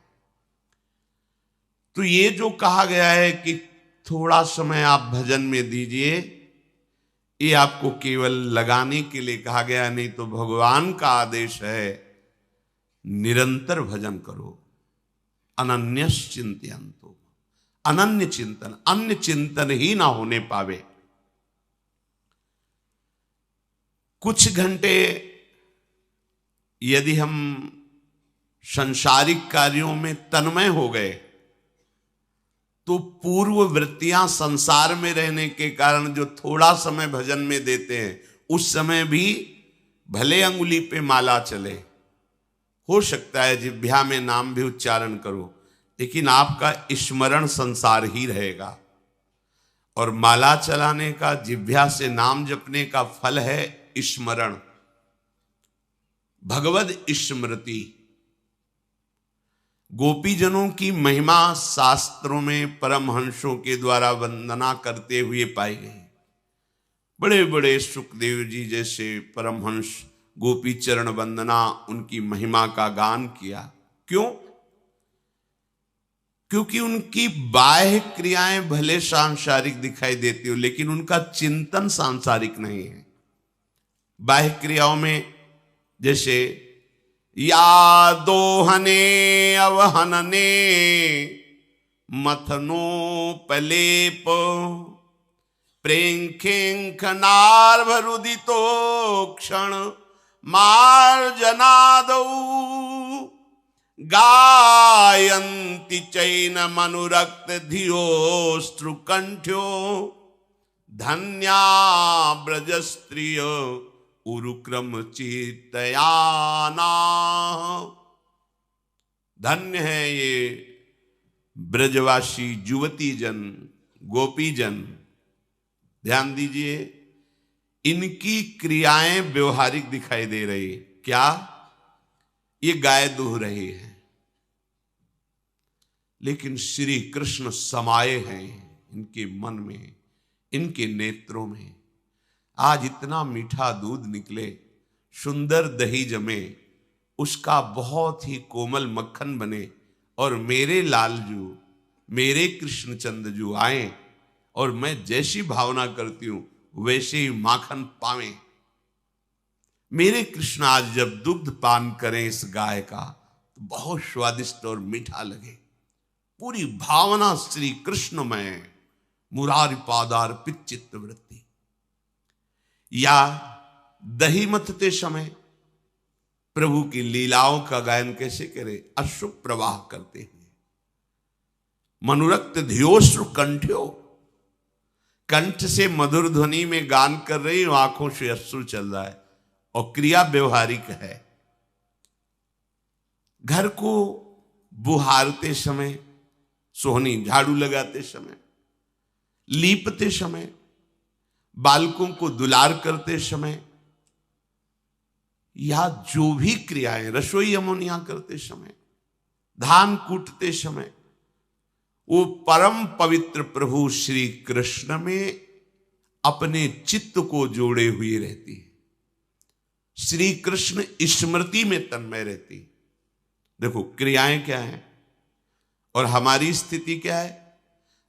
तो ये जो कहा गया है कि थोड़ा समय आप भजन में दीजिए, ये आपको केवल लगाने के लिए कहा गया, नहीं तो भगवान का आदेश है निरंतर भजन करो। अनन्यस चिंतयन्तु, अनन्य चिंतन, अन्य चिंतन ही ना होने पावे। कुछ घंटे यदि हम सांसारिक कार्यों में तन्मय हो गए तो पूर्व वृत्तियां संसार में रहने के कारण जो थोड़ा समय भजन में देते हैं उस समय भी भले अंगुली पे माला चले, हो सकता है जिह्वा में नाम भी उच्चारण करो, लेकिन आपका स्मरण संसार ही रहेगा। और माला चलाने का, जिह्वा से नाम जपने का फल है स्मरण, भगवद स्मृति। गोपीजनों की महिमा शास्त्रों में परमहंसों के द्वारा वंदना करते हुए पाई गई। बड़े बड़े सुखदेव जी जैसे परमहंस गोपी चरण वंदना, उनकी महिमा का गान किया। क्यों? क्योंकि उनकी बाह्य क्रियाएं भले सांसारिक दिखाई देती हो, लेकिन उनका चिंतन सांसारिक नहीं है। बाह्य क्रियाओं में जैसे या दोहने अवहनने मथनोपलेप प्रेंखेंखनार्भरुदितो क्षण मार्जनादौ गायन्ति चैनमनुरक्त धियोऽश्रुकण्ठ्यो धन्या ब्रजस्त्रिय उरुक्रम चित्तयाना। धन्य है ये ब्रजवासी युवती जन, गोपी जन। ध्यान दीजिए, इनकी क्रियाएं व्यवहारिक दिखाई दे रही। क्या? ये गाय दूह रही है, लेकिन श्री कृष्ण समाये हैं इनके मन में, इनके नेत्रों में। आज इतना मीठा दूध निकले, सुंदर दही जमे, उसका बहुत ही कोमल मक्खन बने, और मेरे लालजू, मेरे कृष्णचंद्र जू आए और मैं जैसी भावना करती हूं वैसे ही माखन पावें। मेरे कृष्ण आज जब दुग्ध पान करें इस गाय का तो बहुत स्वादिष्ट और मीठा लगे। पूरी भावना श्री कृष्ण में मुरारी पादार्पित चित्त वृत्ति। या दही मथते समय प्रभु की लीलाओं का गायन कैसे करे? अश्रु प्रवाह करते हैं। मनुरक्त धियोश्रु कंठ्यो, कंठ से मधुर ध्वनि में गान कर रही हूं, आंखों से अश्रु चल रहा है, और क्रिया व्यवहारिक है। घर को बुहारते समय, सोहनी झाड़ू लगाते समय, लीपते समय, बालकों को दुलार करते समय, या जो भी क्रियाएं, रसोई अमोनिया करते समय, धान कूटते समय, वो परम पवित्र प्रभु श्री कृष्ण में अपने चित्त को जोड़े हुए रहती है। श्री कृष्ण स्मृति में तन्मय रहती। देखो क्रियाएं क्या हैं और हमारी स्थिति क्या है।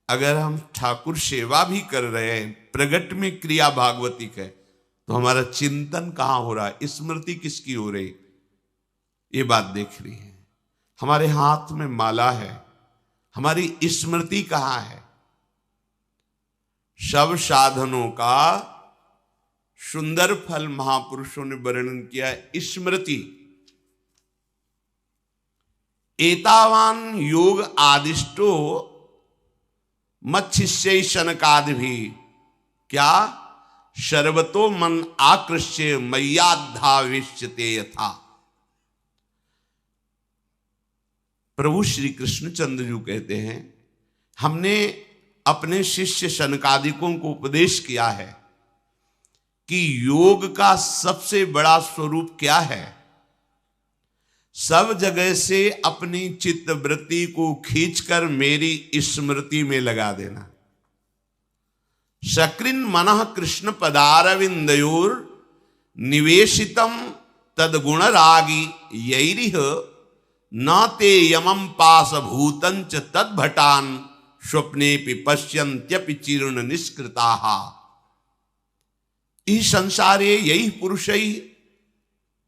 अगर हम ठाकुर सेवा भी कर रहे हैं, प्रगट में क्रिया भागवतिक है, तो हमारा चिंतन कहां हो रहा है, स्मृति किसकी हो रही, ये बात देख रही है। हमारे हाथ में माला है, हमारी स्मृति कहां है। सब साधनों का सुंदर फल महापुरुषों ने वर्णन किया है, स्मृति। एतावान योग आदिष्टो मच्छिष्य शनकादि भी क्या सर्वतो मन आकृष्य मय्याधाविष्यते यथा। प्रभु श्री कृष्णचंद्र जी कहते हैं, हमने अपने शिष्य शनकादिकों को उपदेश किया है कि योग का सबसे बड़ा स्वरूप क्या है। सब जगह से अपनी चित्त वृत्ति को खींचकर मेरी स्मृति में लगा देना। सकृन मनः कृष्ण पदारविंदयोर निवेशितम तदगुण रागी यैरिह न ते यमं पास भूतंच तद्भटान स्वप्ने पश्यन्त्यपि चीर्ण निष्कृताः। इह संसारे यही पुरुषै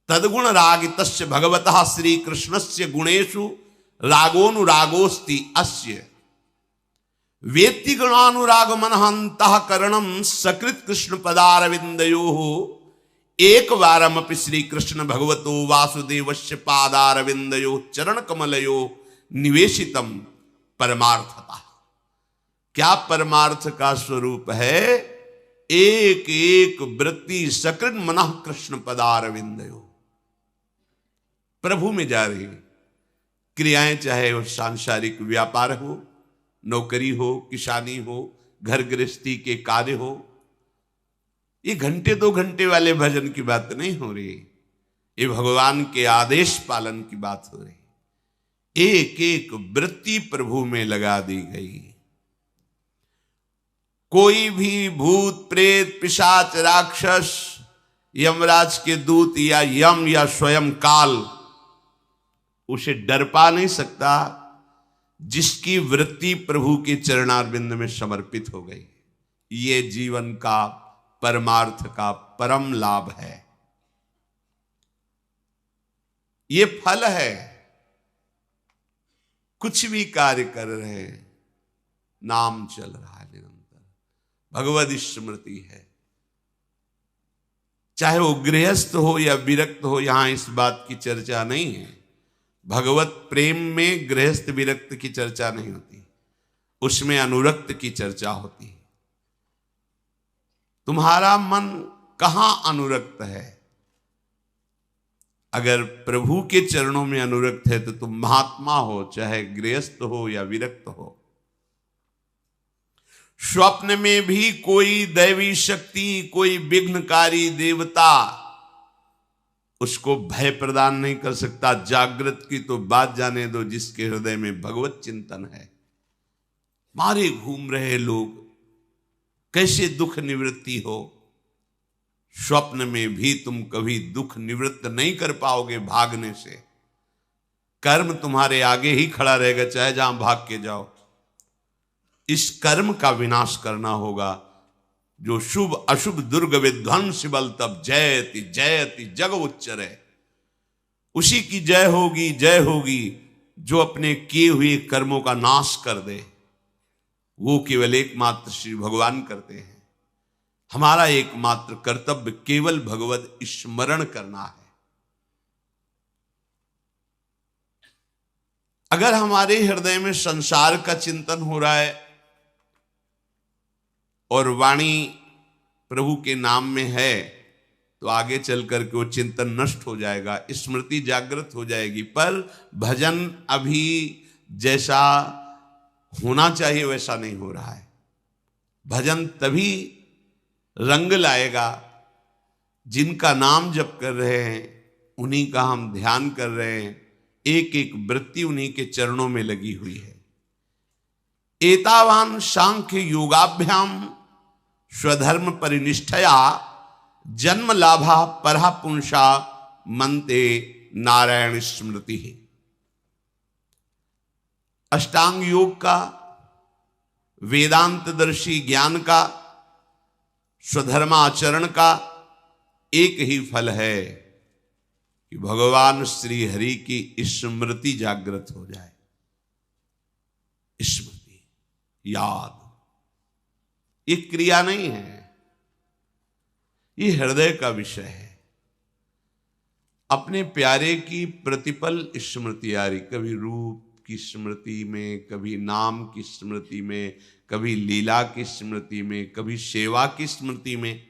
तद्गुण रागितस्य भगवतः श्री कृष्णस्य गुणेषु रागोनुरागोस्ति अस्य वेत्ति गुणानुराग मनः अंतःकरणं सकृत कृष्ण पदारविंदयोः एक बारमपि श्री कृष्ण भगवतो वासुदेवस्य पादारविंदयो चरण कमलयो निवेशितम परमार्थता। क्या परमार्थ का स्वरूप है? एक एक वृत्ति सकृत मनः कृष्ण पदारविंदयो, प्रभु में जा रही क्रियाएं, चाहे वो सांसारिक व्यापार हो, नौकरी हो, किसानी हो, घर गृहस्थी के कार्य हो। ये घंटे 2 घंटे वाले भजन की बात नहीं हो रही, ये भगवान के आदेश पालन की बात हो रही। एक एक वृत्ति प्रभु में लगा दी गई। कोई भी भूत प्रेत पिशाच राक्षस यमराज के दूत या यम या स्वयं काल उसे डर पा नहीं सकता, जिसकी वृत्ति प्रभु के चरणारविंद में समर्पित हो गई। ये जीवन का परमार्थ का परम लाभ है, ये फल है। कुछ भी कार्य कर रहे हैं, नाम चल रहा है निरंतर, भगवद स्मृति है। चाहे वो गृहस्थ हो या विरक्त हो, यहां इस बात की चर्चा नहीं है। भगवत प्रेम में गृहस्थ विरक्त की चर्चा नहीं होती, उसमें अनुरक्त की चर्चा होती है। तुम्हारा मन कहां अनुरक्त है? अगर प्रभु के चरणों में अनुरक्त है तो तुम महात्मा हो, चाहे गृहस्थ हो या विरक्त हो। स्वप्न में भी कोई दैवी शक्ति, कोई विघ्नकारी देवता उसको भय प्रदान नहीं कर सकता। जागृत की तो बात जाने दो, जिसके हृदय में भगवत चिंतन है। मारे घूम रहे लोग कैसे दुख निवृत्ति हो? स्वप्न में भी तुम कभी दुख निवृत्त नहीं कर पाओगे भागने से। कर्म तुम्हारे आगे ही खड़ा रहेगा, चाहे जहां भाग के जाओ। इस कर्म का विनाश करना होगा। जो शुभ अशुभ दुर्ग विध्वंस बल तब जयति जयति जग उच्चरे, उसी की जय होगी, जय होगी जो अपने किए हुए कर्मों का नाश कर दे। वो केवल एकमात्र श्री भगवान करते हैं। हमारा एकमात्र कर्तव्य केवल भगवत स्मरण करना है। अगर हमारे हृदय में संसार का चिंतन हो रहा है और वाणी प्रभु के नाम में है, तो आगे चल करके वो चिंतन नष्ट हो जाएगा, स्मृति जागृत हो जाएगी। पर भजन अभी जैसा होना चाहिए वैसा नहीं हो रहा है। भजन तभी रंग लाएगा जिनका नाम जप कर रहे हैं, उन्हीं का हम ध्यान कर रहे हैं, एक एक वृत्ति उन्हीं के चरणों में लगी हुई है। एतावान सांख्य योगाभ्याम स्वधर्म परिनिष्ठया जन्म लाभा परहा पुंसा मनते नारायण स्मृति है। अष्टांग योग का, वेदांतदर्शी ज्ञान का, स्वधर्माचरण का एक ही फल है कि भगवान श्री हरि की स्मृति जागृत हो जाए। स्मृति, याद, ये क्रिया नहीं है, ये हृदय का विषय है। अपने प्यारे की प्रतिपल स्मृति आ रही, कभी रूप की स्मृति में, कभी नाम की स्मृति में, कभी लीला की स्मृति में, कभी सेवा की स्मृति में।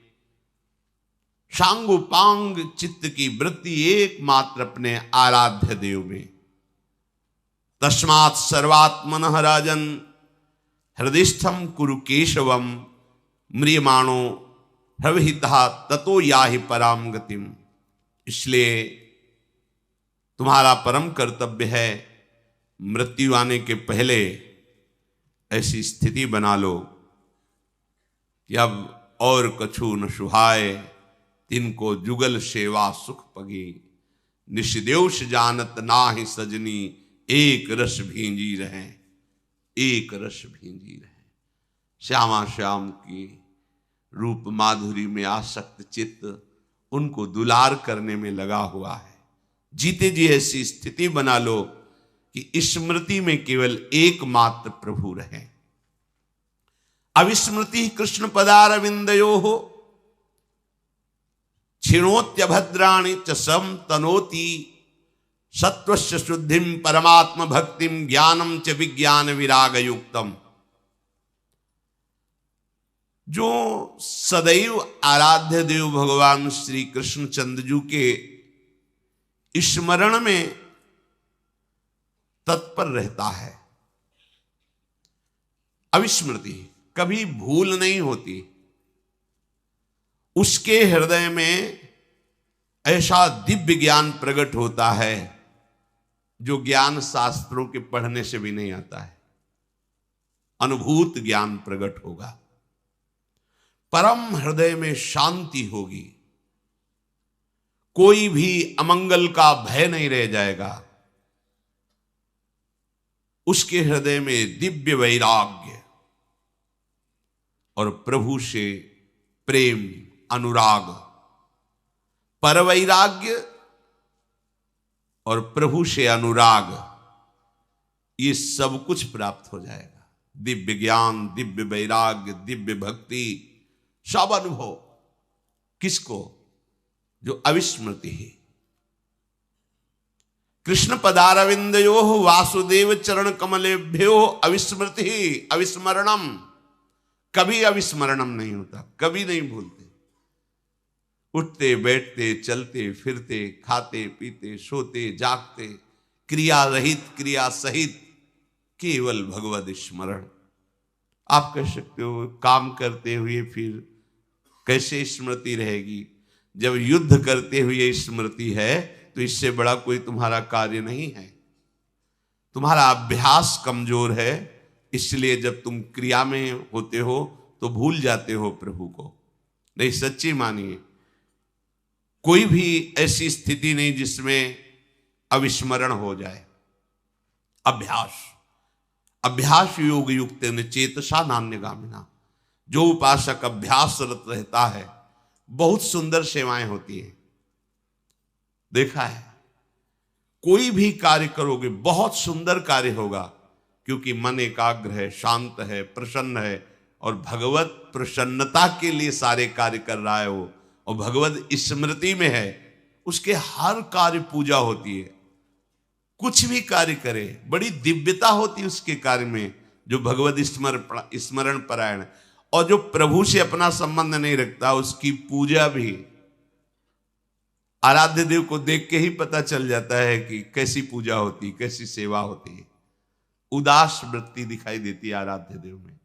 सांगोपांग चित्त की वृत्ति एकमात्र अपने आराध्य देव में। तस्मात् सर्वात्मनः राजन हृदयस्थम कुरु केशवम म्रियमाणो प्रवहिता ततो याहि पराम गतिम। इसलिए तुम्हारा परम कर्तव्य है मृत्यु आने के पहले ऐसी स्थिति बना लो कि अब और कछु न सुहाय, तिनको जुगल सेवा सुख पगी। निष्देवश जानत नाहि सजनी, एक रस भींजी रहे, एक रस भींजी रहे। श्यामा श्याम की रूप माधुरी में आसक्त चित्त उनको दुलार करने में लगा हुआ है। जीते जी ऐसी स्थिति बना लो कि स्मृति में केवल एकमात्र प्रभु रहे। अविस्मृति कृष्ण पदारविंदयो हो। क्षिणोत्यभद्राणि च सम तनोति सत्वस्य शुद्धिम परमात्म भक्तिम ज्ञानम च विज्ञान विराग युक्तम। जो सदैव आराध्य देव भगवान श्री कृष्णचंद्र जी के स्मरण में तत्पर रहता है, अविस्मृति, कभी भूल नहीं होती, उसके हृदय में ऐसा दिव्य ज्ञान प्रकट होता है जो ज्ञान शास्त्रों के पढ़ने से भी नहीं आता है। अनुभूत ज्ञान प्रकट होगा, परम हृदय में शांति होगी, कोई भी अमंगल का भय नहीं रह जाएगा, उसके हृदय में दिव्य वैराग्य और प्रभु से प्रेम, अनुराग, परवैराग्य और प्रभु से अनुराग, ये सब कुछ प्राप्त हो जाएगा। दिव्य ज्ञान, दिव्य वैराग्य, दिव्य भक्ति, सब अनुभव किसको? जो अविस्मृति है। कृष्ण पदारविंदयो वासुदेव चरण कमलेभ्यो अविस्मृति अविस्मरणम, कभी अविस्मरणम नहीं होता, कभी नहीं भूलते। उठते बैठते चलते फिरते खाते पीते सोते जागते क्रिया रहित क्रिया सहित केवल भगवद स्मरण। आप कह सकते हो काम करते हुए फिर कैसे स्मृति रहेगी? जब युद्ध करते हुए स्मृति है तो इससे बड़ा कोई तुम्हारा कार्य नहीं है। तुम्हारा अभ्यास कमजोर है, इसलिए जब तुम क्रिया में होते हो तो भूल जाते हो प्रभु को। नहीं, सच्ची मानिए, कोई भी ऐसी स्थिति नहीं जिसमें अविस्मरण हो जाए। अभ्यास योग युक्त चेतसा नान्यगामिना, जो उपासक अभ्यासरत रहता है, बहुत सुंदर सेवाएं होती है। देखा है, कोई भी कार्य करोगे बहुत सुंदर कार्य होगा, क्योंकि मन एकाग्र है, शांत है, प्रसन्न है, और भगवत प्रसन्नता के लिए सारे कार्य कर रहा है वो, और भगवत स्मृति में है, उसके हर कार्य पूजा होती है। कुछ भी कार्य करे बड़ी दिव्यता होती है उसके कार्य में, जो भगवत स्मरण परायण। और जो प्रभु से अपना संबंध नहीं रखता, उसकी पूजा भी आराध्य देव को देख के ही पता चल जाता है कि कैसी पूजा होती, कैसी सेवा होती है। उदास वृत्ति दिखाई देती है आराध्य देव में।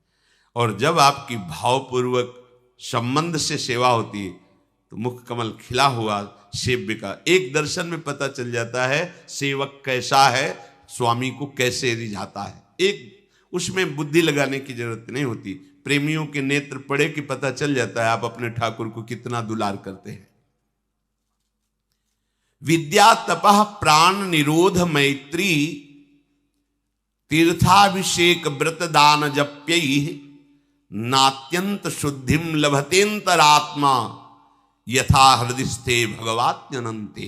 और जब आपकी भावपूर्वक संबंध से सेवा होती है तो मुख कमल खिला हुआ सेव्य का एक दर्शन में पता चल जाता है सेवक कैसा है, स्वामी को कैसे रिझाता है। एक उसमें बुद्धि लगाने की जरूरत नहीं होती। प्रेमियों के नेत्र पड़े कि पता चल जाता है आप अपने ठाकुर को कितना दुलार करते हैं। विद्या तपः प्राण निरोध मैत्री तीर्थाभिषेक व्रत दान जप्यैः नात्यंत शुद्धिम लभतेन्तरात्मा यथा हृदयस्थे भगवात्यनन्ते।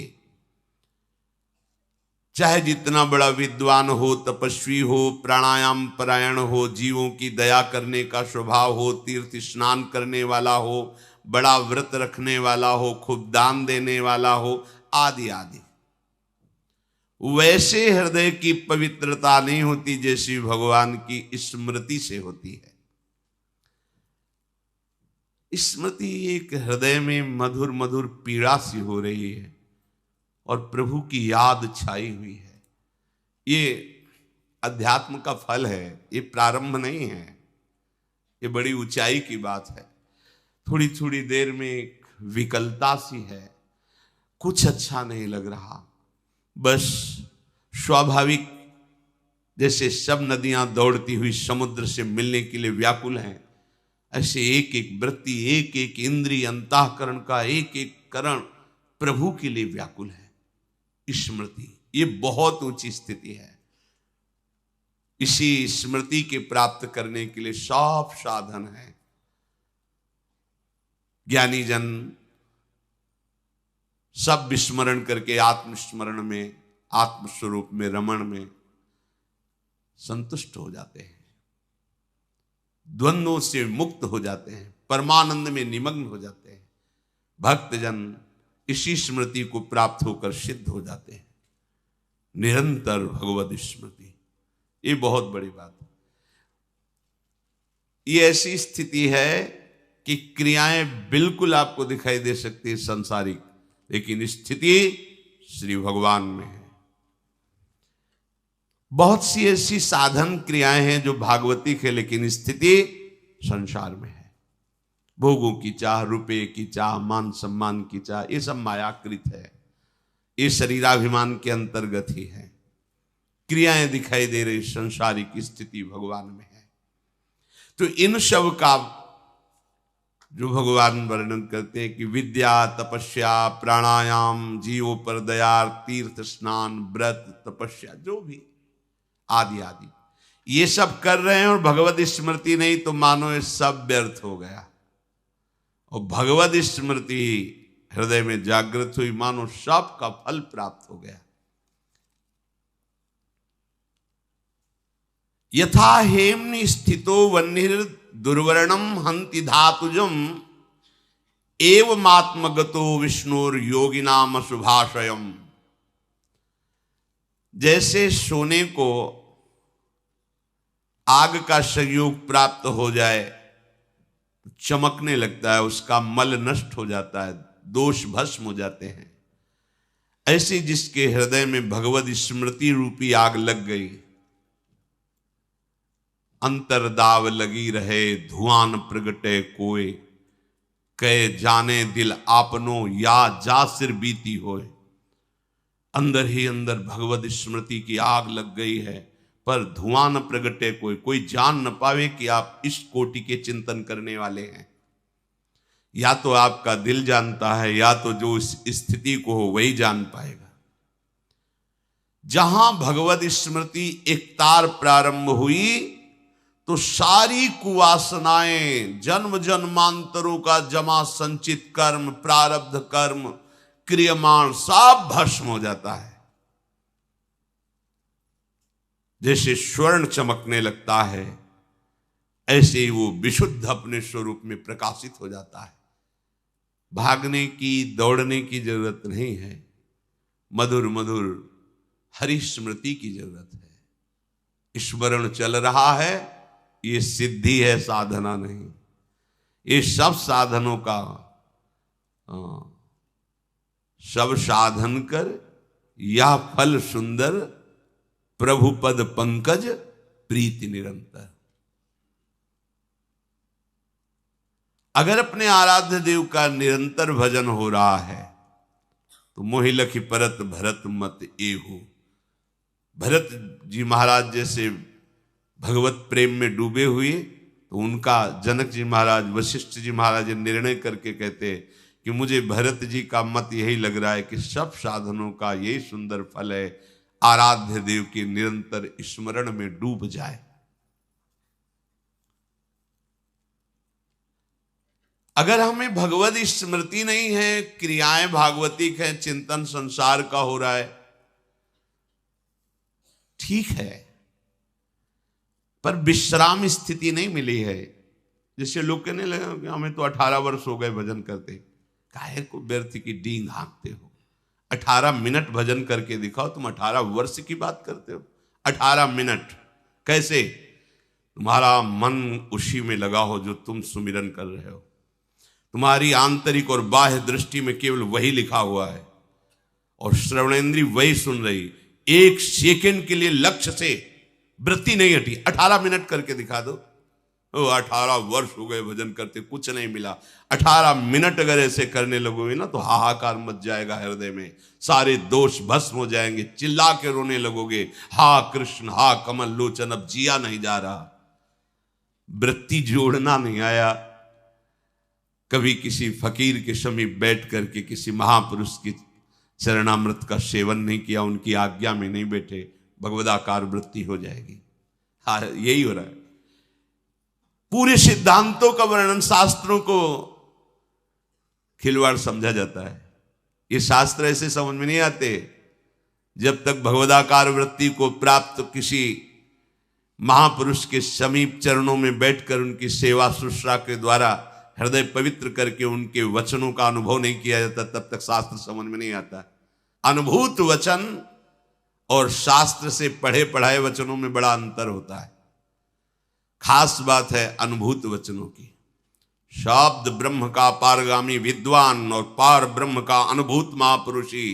चाहे जितना बड़ा विद्वान हो, तपस्वी हो, प्राणायाम परायण हो, जीवों की दया करने का स्वभाव हो, तीर्थ स्नान करने वाला हो, बड़ा व्रत रखने वाला हो, खूब दान देने वाला हो, आदि आदि, वैसे हृदय की पवित्रता नहीं होती जैसी भगवान की स्मृति से होती है। स्मृति एक हृदय में मधुर मधुर पीड़ा सी हो रही है और प्रभु की याद छाई हुई है। ये अध्यात्म का फल है, ये प्रारंभ नहीं है, ये बड़ी ऊंचाई की बात है। थोड़ी थोड़ी देर में एक विकलता सी है, कुछ अच्छा नहीं लग रहा, बस स्वाभाविक जैसे सब नदियां दौड़ती हुई समुद्र से मिलने के लिए व्याकुल हैं, ऐसे एक एक वृत्ति, एक एक इंद्रिय, अंतःकरण का एक एक करण प्रभु के लिए व्याकुल है। स्मृति ये बहुत ऊंची स्थिति है। इसी स्मृति के प्राप्त करने के लिए सब साधन है। ज्ञानी जन सब विस्मरण करके आत्मस्मरण में, आत्मस्वरूप में, रमण में संतुष्ट हो जाते हैं, द्वंद्वों से मुक्त हो जाते हैं, परमानंद में निमग्न हो जाते हैं। भक्तजन इसी स्मृति को प्राप्त होकर सिद्ध हो जाते हैं। निरंतर भगवद स्मृति, ये बहुत बड़ी बात है। ये ऐसी स्थिति है कि क्रियाएं बिल्कुल आपको दिखाई दे सकती है संसारिक, लेकिन स्थिति श्री भगवान में है। बहुत सी ऐसी साधन क्रियाएं हैं जो भागवतिक है, लेकिन स्थिति संसार में है। भोगों की चाह, रुपये की चाह, मान सम्मान की चाह, ये सब मायाकृत है, ये शरीराभिमान के अंतर्गत ही है। क्रियाएं दिखाई दे रही संसारिक, स्थिति भगवान में है। तो इन सब का जो भगवान वर्णन करते हैं कि विद्या, तपस्या, प्राणायाम, जीवों पर दया, तीर्थ स्नान, व्रत, तपस्या, जो भी आदि आदि ये सब कर रहे हैं और भगवत स्मृति नहीं, तो मानो ये सब व्यर्थ हो गया। और भगवत स्मृति हृदय में जागृत हुई, मानो सब का फल प्राप्त हो गया। यथा हेमनि स्थितो वह्निर दुर्वर्णम हंति धातुजम एवमात्मगतो विष्णुर योगिनाम अशुभाशयम। जैसे सोने को आग का संयोग प्राप्त हो जाए, चमकने लगता है, उसका मल नष्ट हो जाता है, दोष भस्म हो जाते हैं, ऐसे जिसके हृदय में भगवत स्मृति रूपी आग लग गई, अंतरदाव लगी रहे, धुआं न प्रगटे कोय, कहे जाने दिल आपनो या जा सिर बीती होए। अंदर ही अंदर भगवत स्मृति की आग लग गई है, पर धुआं न प्रगटे कोई, कोई जान न पावे कि आप इस कोटि के चिंतन करने वाले हैं। या तो आपका दिल जानता है, या तो जो इस स्थिति को हो वही जान पाएगा। जहां भगवत स्मृति एक तार प्रारंभ हुई, तो सारी कुवासनाएं, जन्म जन्मांतरों का जमा संचित कर्म, प्रारब्ध कर्म, क्रियमाण, सब भस्म हो जाता है। जैसे स्वर्ण चमकने लगता है, ऐसे ही वो विशुद्ध अपने स्वरूप में प्रकाशित हो जाता है। भागने की, दौड़ने की जरूरत नहीं है, मधुर मधुर हरि स्मृति की जरूरत है। स्मरण चल रहा है, ये सिद्धि है, साधना नहीं। ये सब साधनों का सब साधन कर या फल सुंदर, प्रभु पद पंकज प्रीति निरंतर। अगर अपने आराध्य देव का निरंतर भजन हो रहा है, तो मोहि लखि परत भरत मत एहु। भरत जी महाराज जैसे भगवत प्रेम में डूबे हुए, तो उनका जनक जी महाराज, वशिष्ठ जी महाराज निर्णय करके कहते कि मुझे भरत जी का मत यही लग रहा है कि सब साधनों का यही सुंदर फल है, आराध्य देव के निरंतर स्मरण में डूब जाए। अगर हमें भगवत स्मृति नहीं है, क्रियाएं भागवतिक हैं, चिंतन संसार का हो रहा है, ठीक है, पर विश्राम स्थिति नहीं मिली है। जैसे लोग कहने लगे कि हमें तो 18 वर्ष हो गए भजन करते, काहे को व्यर्थ की डींग हाँकते हो। 18 मिनट भजन करके दिखाओ, तुम 18 वर्ष की बात करते हो। 18 मिनट कैसे? तुम्हारा मन उसी में लगा हो जो तुम सुमिरन कर रहे हो, तुम्हारी आंतरिक और बाह्य दृष्टि में केवल वही लिखा हुआ है, और श्रवणेंद्री वही सुन रही। एक सेकंड के लिए लक्ष्य से वृत्ति नहीं हटी। 18 मिनट करके दिखा दो। 18 वर्ष हो गए भजन करते, कुछ नहीं मिला। 18 मिनट अगर ऐसे करने लगोगे ना, तो हाहाकार मच जाएगा हृदय में, सारे दोष भस्म हो जाएंगे, चिल्ला के रोने लगोगे, हा कृष्ण, हा कमल लोचन, अब जिया नहीं जा रहा, वृत्ति जोड़ना नहीं आया। कभी किसी फकीर के समीप बैठ करके किसी महापुरुष की चरणामृत का सेवन नहीं किया, उनकी आज्ञा में नहीं बैठे, भगवदाकार वृत्ति हो जाएगी। हाँ, यही हो रहा है। पूरे सिद्धांतों का वर्णन, शास्त्रों को खिलवाड़ समझा जाता है। ये शास्त्र ऐसे समझ में नहीं आते जब तक भगवदाकार वृत्ति को प्राप्त किसी महापुरुष के समीप चरणों में बैठकर उनकी सेवा शुश्रूषा के द्वारा हृदय पवित्र करके उनके वचनों का अनुभव नहीं किया जाता, तब तक शास्त्र समझ में नहीं आता। अनुभूत वचन और शास्त्र से पढ़े पढ़ाए वचनों में बड़ा अंतर होता है। खास बात है अनुभूत वचनों की। शब्द ब्रह्म का पारगामी विद्वान और पार ब्रह्म का अनुभूत महापुरुष ही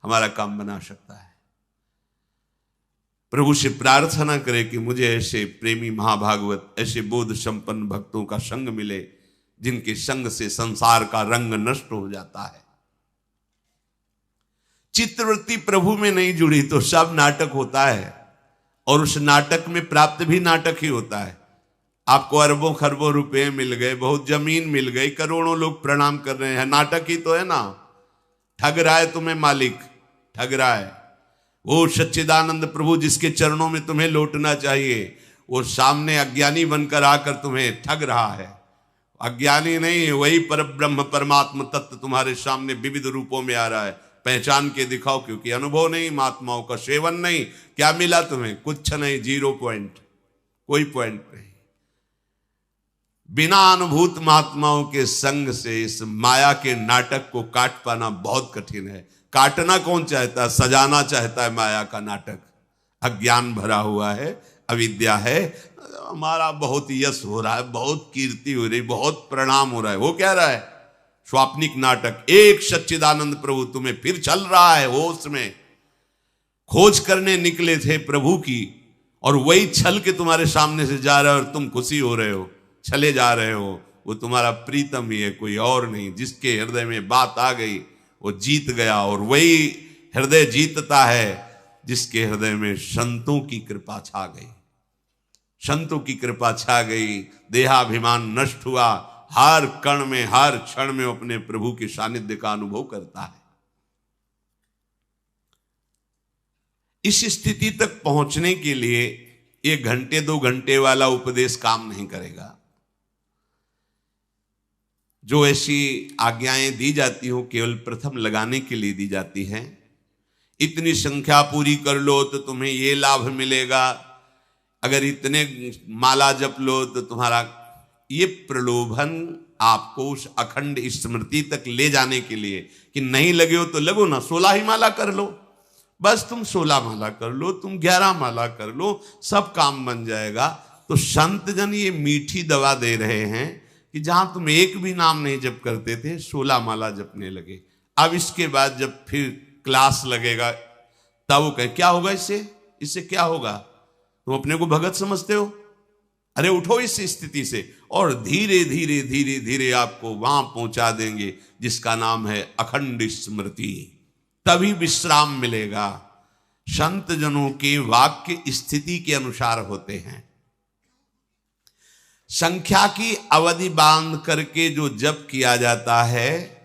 हमारा काम बना सकता है। प्रभु से प्रार्थना करें कि मुझे ऐसे प्रेमी महाभागवत, ऐसे बोध संपन्न भक्तों का संग मिले, जिनके संग से संसार का रंग नष्ट हो जाता है। चित्तवृत्ति प्रभु में नहीं जुड़ी तो सब नाटक होता है, और उस नाटक में प्राप्त भी नाटक ही होता है। आपको अरबों खरबों रुपए मिल गए, बहुत जमीन मिल गई, करोड़ों लोग प्रणाम कर रहे हैं, नाटक ही तो है ना। ठग रहा है तुम्हें मालिक, ठग रहा है। वो सच्चिदानंद प्रभु जिसके चरणों में तुम्हें लौटना चाहिए, वो सामने अज्ञानी बनकर आकर तुम्हें ठग रहा है। अज्ञानी नहीं, वही पर ब्रह्म परमात्मा तत्व तुम्हारे सामने विविध रूपों में आ रहा है। पहचान के दिखाओ, क्योंकि अनुभव नहीं, महात्माओं का सेवन नहीं। क्या मिला तुम्हें? कुछ नहीं, 0 पॉइंट, कोई पॉइंट नहीं। बिना अनुभूत महात्माओं के संग से इस माया के नाटक को काट पाना बहुत कठिन है। काटना कौन चाहता है? सजाना चाहता है माया का नाटक। अज्ञान भरा हुआ है, अविद्या है, हमारा बहुत यश हो रहा है, बहुत कीर्ति हो रही, बहुत प्रणाम हो रहा है। वो क्या रहा है? स्वाप्निक नाटक। एक सच्चिदानंद प्रभु तुम्हें फिर चल रहा है होश में। खोज करने निकले थे प्रभु की, और वही छल के तुम्हारे सामने से जा रहा है, और तुम खुशी हो रहे हो, चले जा रहे हो। वो तुम्हारा प्रीतम ही है, कोई और नहीं। जिसके हृदय में बात आ गई वो जीत गया, और वही हृदय जीतता है जिसके हृदय में संतों की कृपा छा गई। संतों की कृपा छा गई, देहाभिमान नष्ट हुआ, हर कण में, हर क्षण में अपने प्रभु के सानिध्य का अनुभव करता है। इस स्थिति तक पहुंचने के लिए 1 घंटे 2 घंटे वाला उपदेश काम नहीं करेगा। जो ऐसी आज्ञाएं दी जाती हो, केवल प्रथम लगाने के लिए दी जाती हैं। इतनी संख्या पूरी कर लो तो तुम्हें ये लाभ मिलेगा, अगर इतने माला जप लो तो तुम्हारा, ये प्रलोभन आपको उस अखंड स्मृति तक ले जाने के लिए कि नहीं लगे हो तो लगो ना, 16 ही माला कर लो, बस तुम 16 माला कर लो, तुम 11 माला कर लो, सब काम बन जाएगा। तो संत जन ये मीठी दवा दे रहे हैं कि जहां तुम एक भी नाम नहीं जप करते थे, 16 माला जपने लगे। अब इसके बाद जब फिर क्लास लगेगा तब वो कहे क्या होगा इससे क्या होगा? तुम अपने को भगत समझते हो? अरे उठो इस स्थिति से, और धीरे धीरे धीरे धीरे आपको वहां पहुंचा देंगे जिसका नाम है अखंड स्मृति। तभी विश्राम मिलेगा। संत जनों के वाक्य स्थिति के अनुसार होते हैं। संख्या की अवधि बांध करके जो जप किया जाता है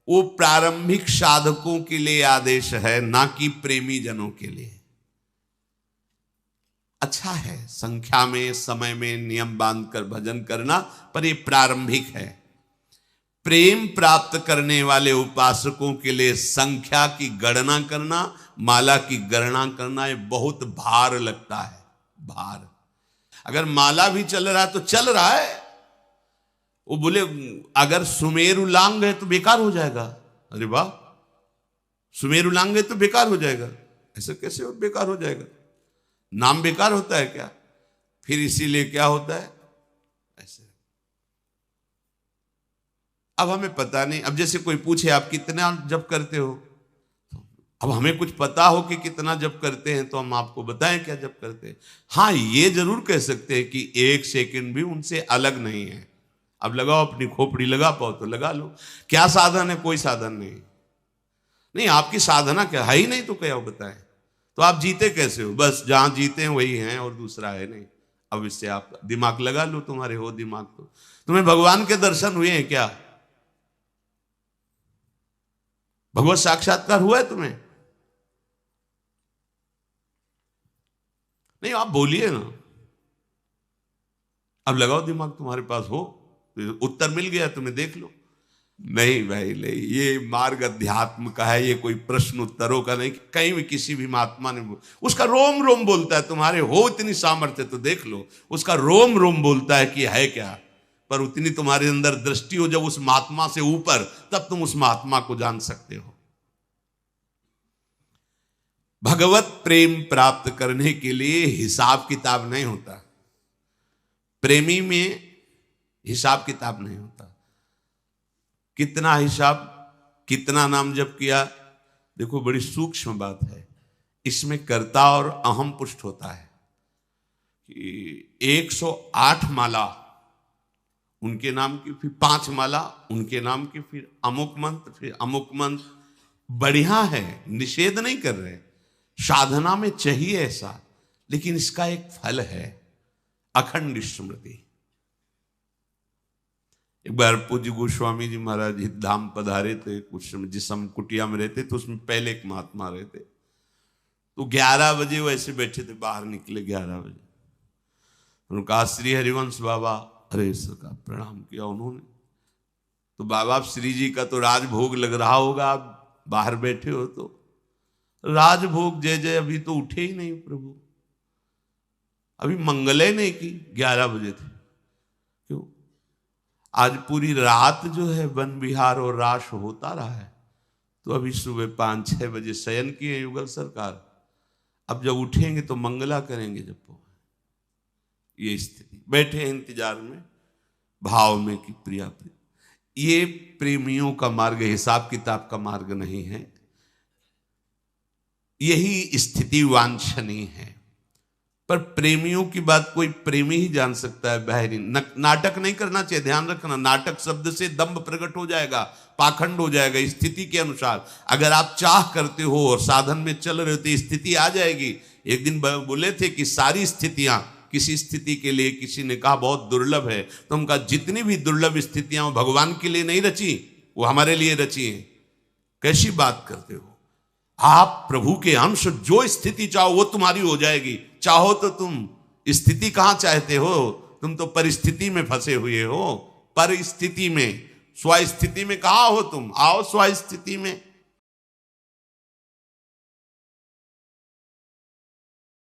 वो प्रारंभिक साधकों के लिए आदेश है, ना कि प्रेमी जनों के लिए। अच्छा है संख्या में, समय में नियम बांधकर भजन करना, पर ये प्रारंभिक है। प्रेम प्राप्त करने वाले उपासकों के लिए संख्या की गणना करना, माला की गणना करना, ये बहुत भार लगता है, भार। अगर माला भी चल रहा है तो चल रहा है, वो बोले अगर सुमेरु लांग है तो बेकार हो जाएगा। अरे वाह, सुमेरु लांग है तो बेकार हो जाएगा? ऐसा कैसे बेकार हो जाएगा? नाम बेकार होता है क्या? फिर इसीलिए क्या होता है ऐसे। अब हमें पता नहीं, अब जैसे कोई पूछे आप कितना जप करते हो, अब हमें कुछ पता हो कि कितना जप करते हैं तो हम आपको बताएं क्या जप करते हैं। हाँ, ये जरूर कह सकते हैं कि 1 सेकंड भी उनसे अलग नहीं है। अब लगाओ, अपनी खोपड़ी लगा पाओ तो लगा लो। क्या साधन है? कोई साधन नहीं। आपकी साधना क्या है ही नहीं तो क्या बताएं? तो आप जीते कैसे हो? बस जहां जीते हैं वही हैं और दूसरा है नहीं। अब इससे आप दिमाग लगा लो, तुम्हारे हो दिमाग तो। तुम्हें भगवान के दर्शन हुए हैं क्या? भगवत साक्षात्कार हुआ है तुम्हें? नहीं, आप बोलिए ना। अब लगाओ दिमाग, तुम्हारे पास हो, उत्तर मिल गया तुम्हें, देख लो। नहीं भाई नहीं, ये मार्ग अध्यात्म का है, ये कोई प्रश्न उत्तरों का नहीं। कहीं भी किसी भी महात्मा ने, उसका रोम रोम बोलता है। तुम्हारे हो इतनी सामर्थ्य तो देख लो, उसका रोम रोम बोलता है कि है क्या। पर उतनी तुम्हारे अंदर दृष्टि हो जब उस महात्मा से ऊपर, तब तुम उस महात्मा को जान सकते हो। भगवत प्रेम प्राप्त करने के लिए हिसाब किताब नहीं होता, प्रेमी में हिसाब किताब नहीं होता। कितना हिसाब, कितना नाम जप किया, देखो बड़ी सूक्ष्म बात है। इसमें कर्ता और अहम पुष्ट होता है कि 108 माला उनके नाम की, फिर 5 माला उनके नाम की, फिर अमुक मंत्र, फिर अमुक मंत्र। बढ़िया है, निषेध नहीं कर रहे, साधना में चाहिए ऐसा, लेकिन इसका एक फल है, अखंड स्मृति। एक बार पूज्य गोस्वामी जी महाराज धाम पधारे थे, कुछ जिस हम कुटिया में रहते तो उसमें पहले एक महात्मा रहते, तो 11 बजे वैसे बैठे थे, बाहर निकले 11 बजे। उन्होंने कहा श्री हरिवंश बाबा, अरे सरकार प्रणाम किया उन्होंने। तो बाबा श्री जी का तो राजभोग लग रहा होगा, आप बाहर बैठे हो तो राजभोग जय जय, अभी तो उठे ही नहीं प्रभु, अभी मंगले नहीं की, 11 बजे थे। क्यों? आज पूरी रात जो है वन विहार और रास होता रहा है, तो अभी सुबह 5-6 बजे शयन किए युगल सरकार, अब जब उठेंगे तो मंगला करेंगे जब वो। ये स्थिति, बैठे हैं इंतजार में, भाव में कि प्रिया प्रिया। ये प्रेमियों का मार्ग, हिसाब किताब का मार्ग नहीं है। यही स्थिति वांछनीय है, पर प्रेमियों की बात कोई प्रेमी ही जान सकता है, बाहरी नाटक नहीं करना चाहिए। ध्यान रखना, नाटक शब्द से दंभ प्रकट हो जाएगा, पाखंड हो जाएगा। स्थिति के अनुसार अगर आप चाह करते हो और साधन में चल रहे हो तो स्थिति आ जाएगी। एक दिन बोले थे कि सारी स्थितियां किसी स्थिति के लिए, किसी ने कहा बहुत दुर्लभ है, तो हम कहा जितनी भी दुर्लभ स्थितियां भगवान के लिए नहीं रची, वो हमारे लिए रची हैं। कैसी बात करते हो आप? प्रभु के अंश, जो स्थिति चाहो वो तुम्हारी हो जाएगी। चाहो तो तुम स्थिति कहां चाहते हो, तुम तो परिस्थिति में फंसे हुए हो। परिस्थिति में, स्वस्थिति में कहां हो तुम? आओ स्वस्थिति में।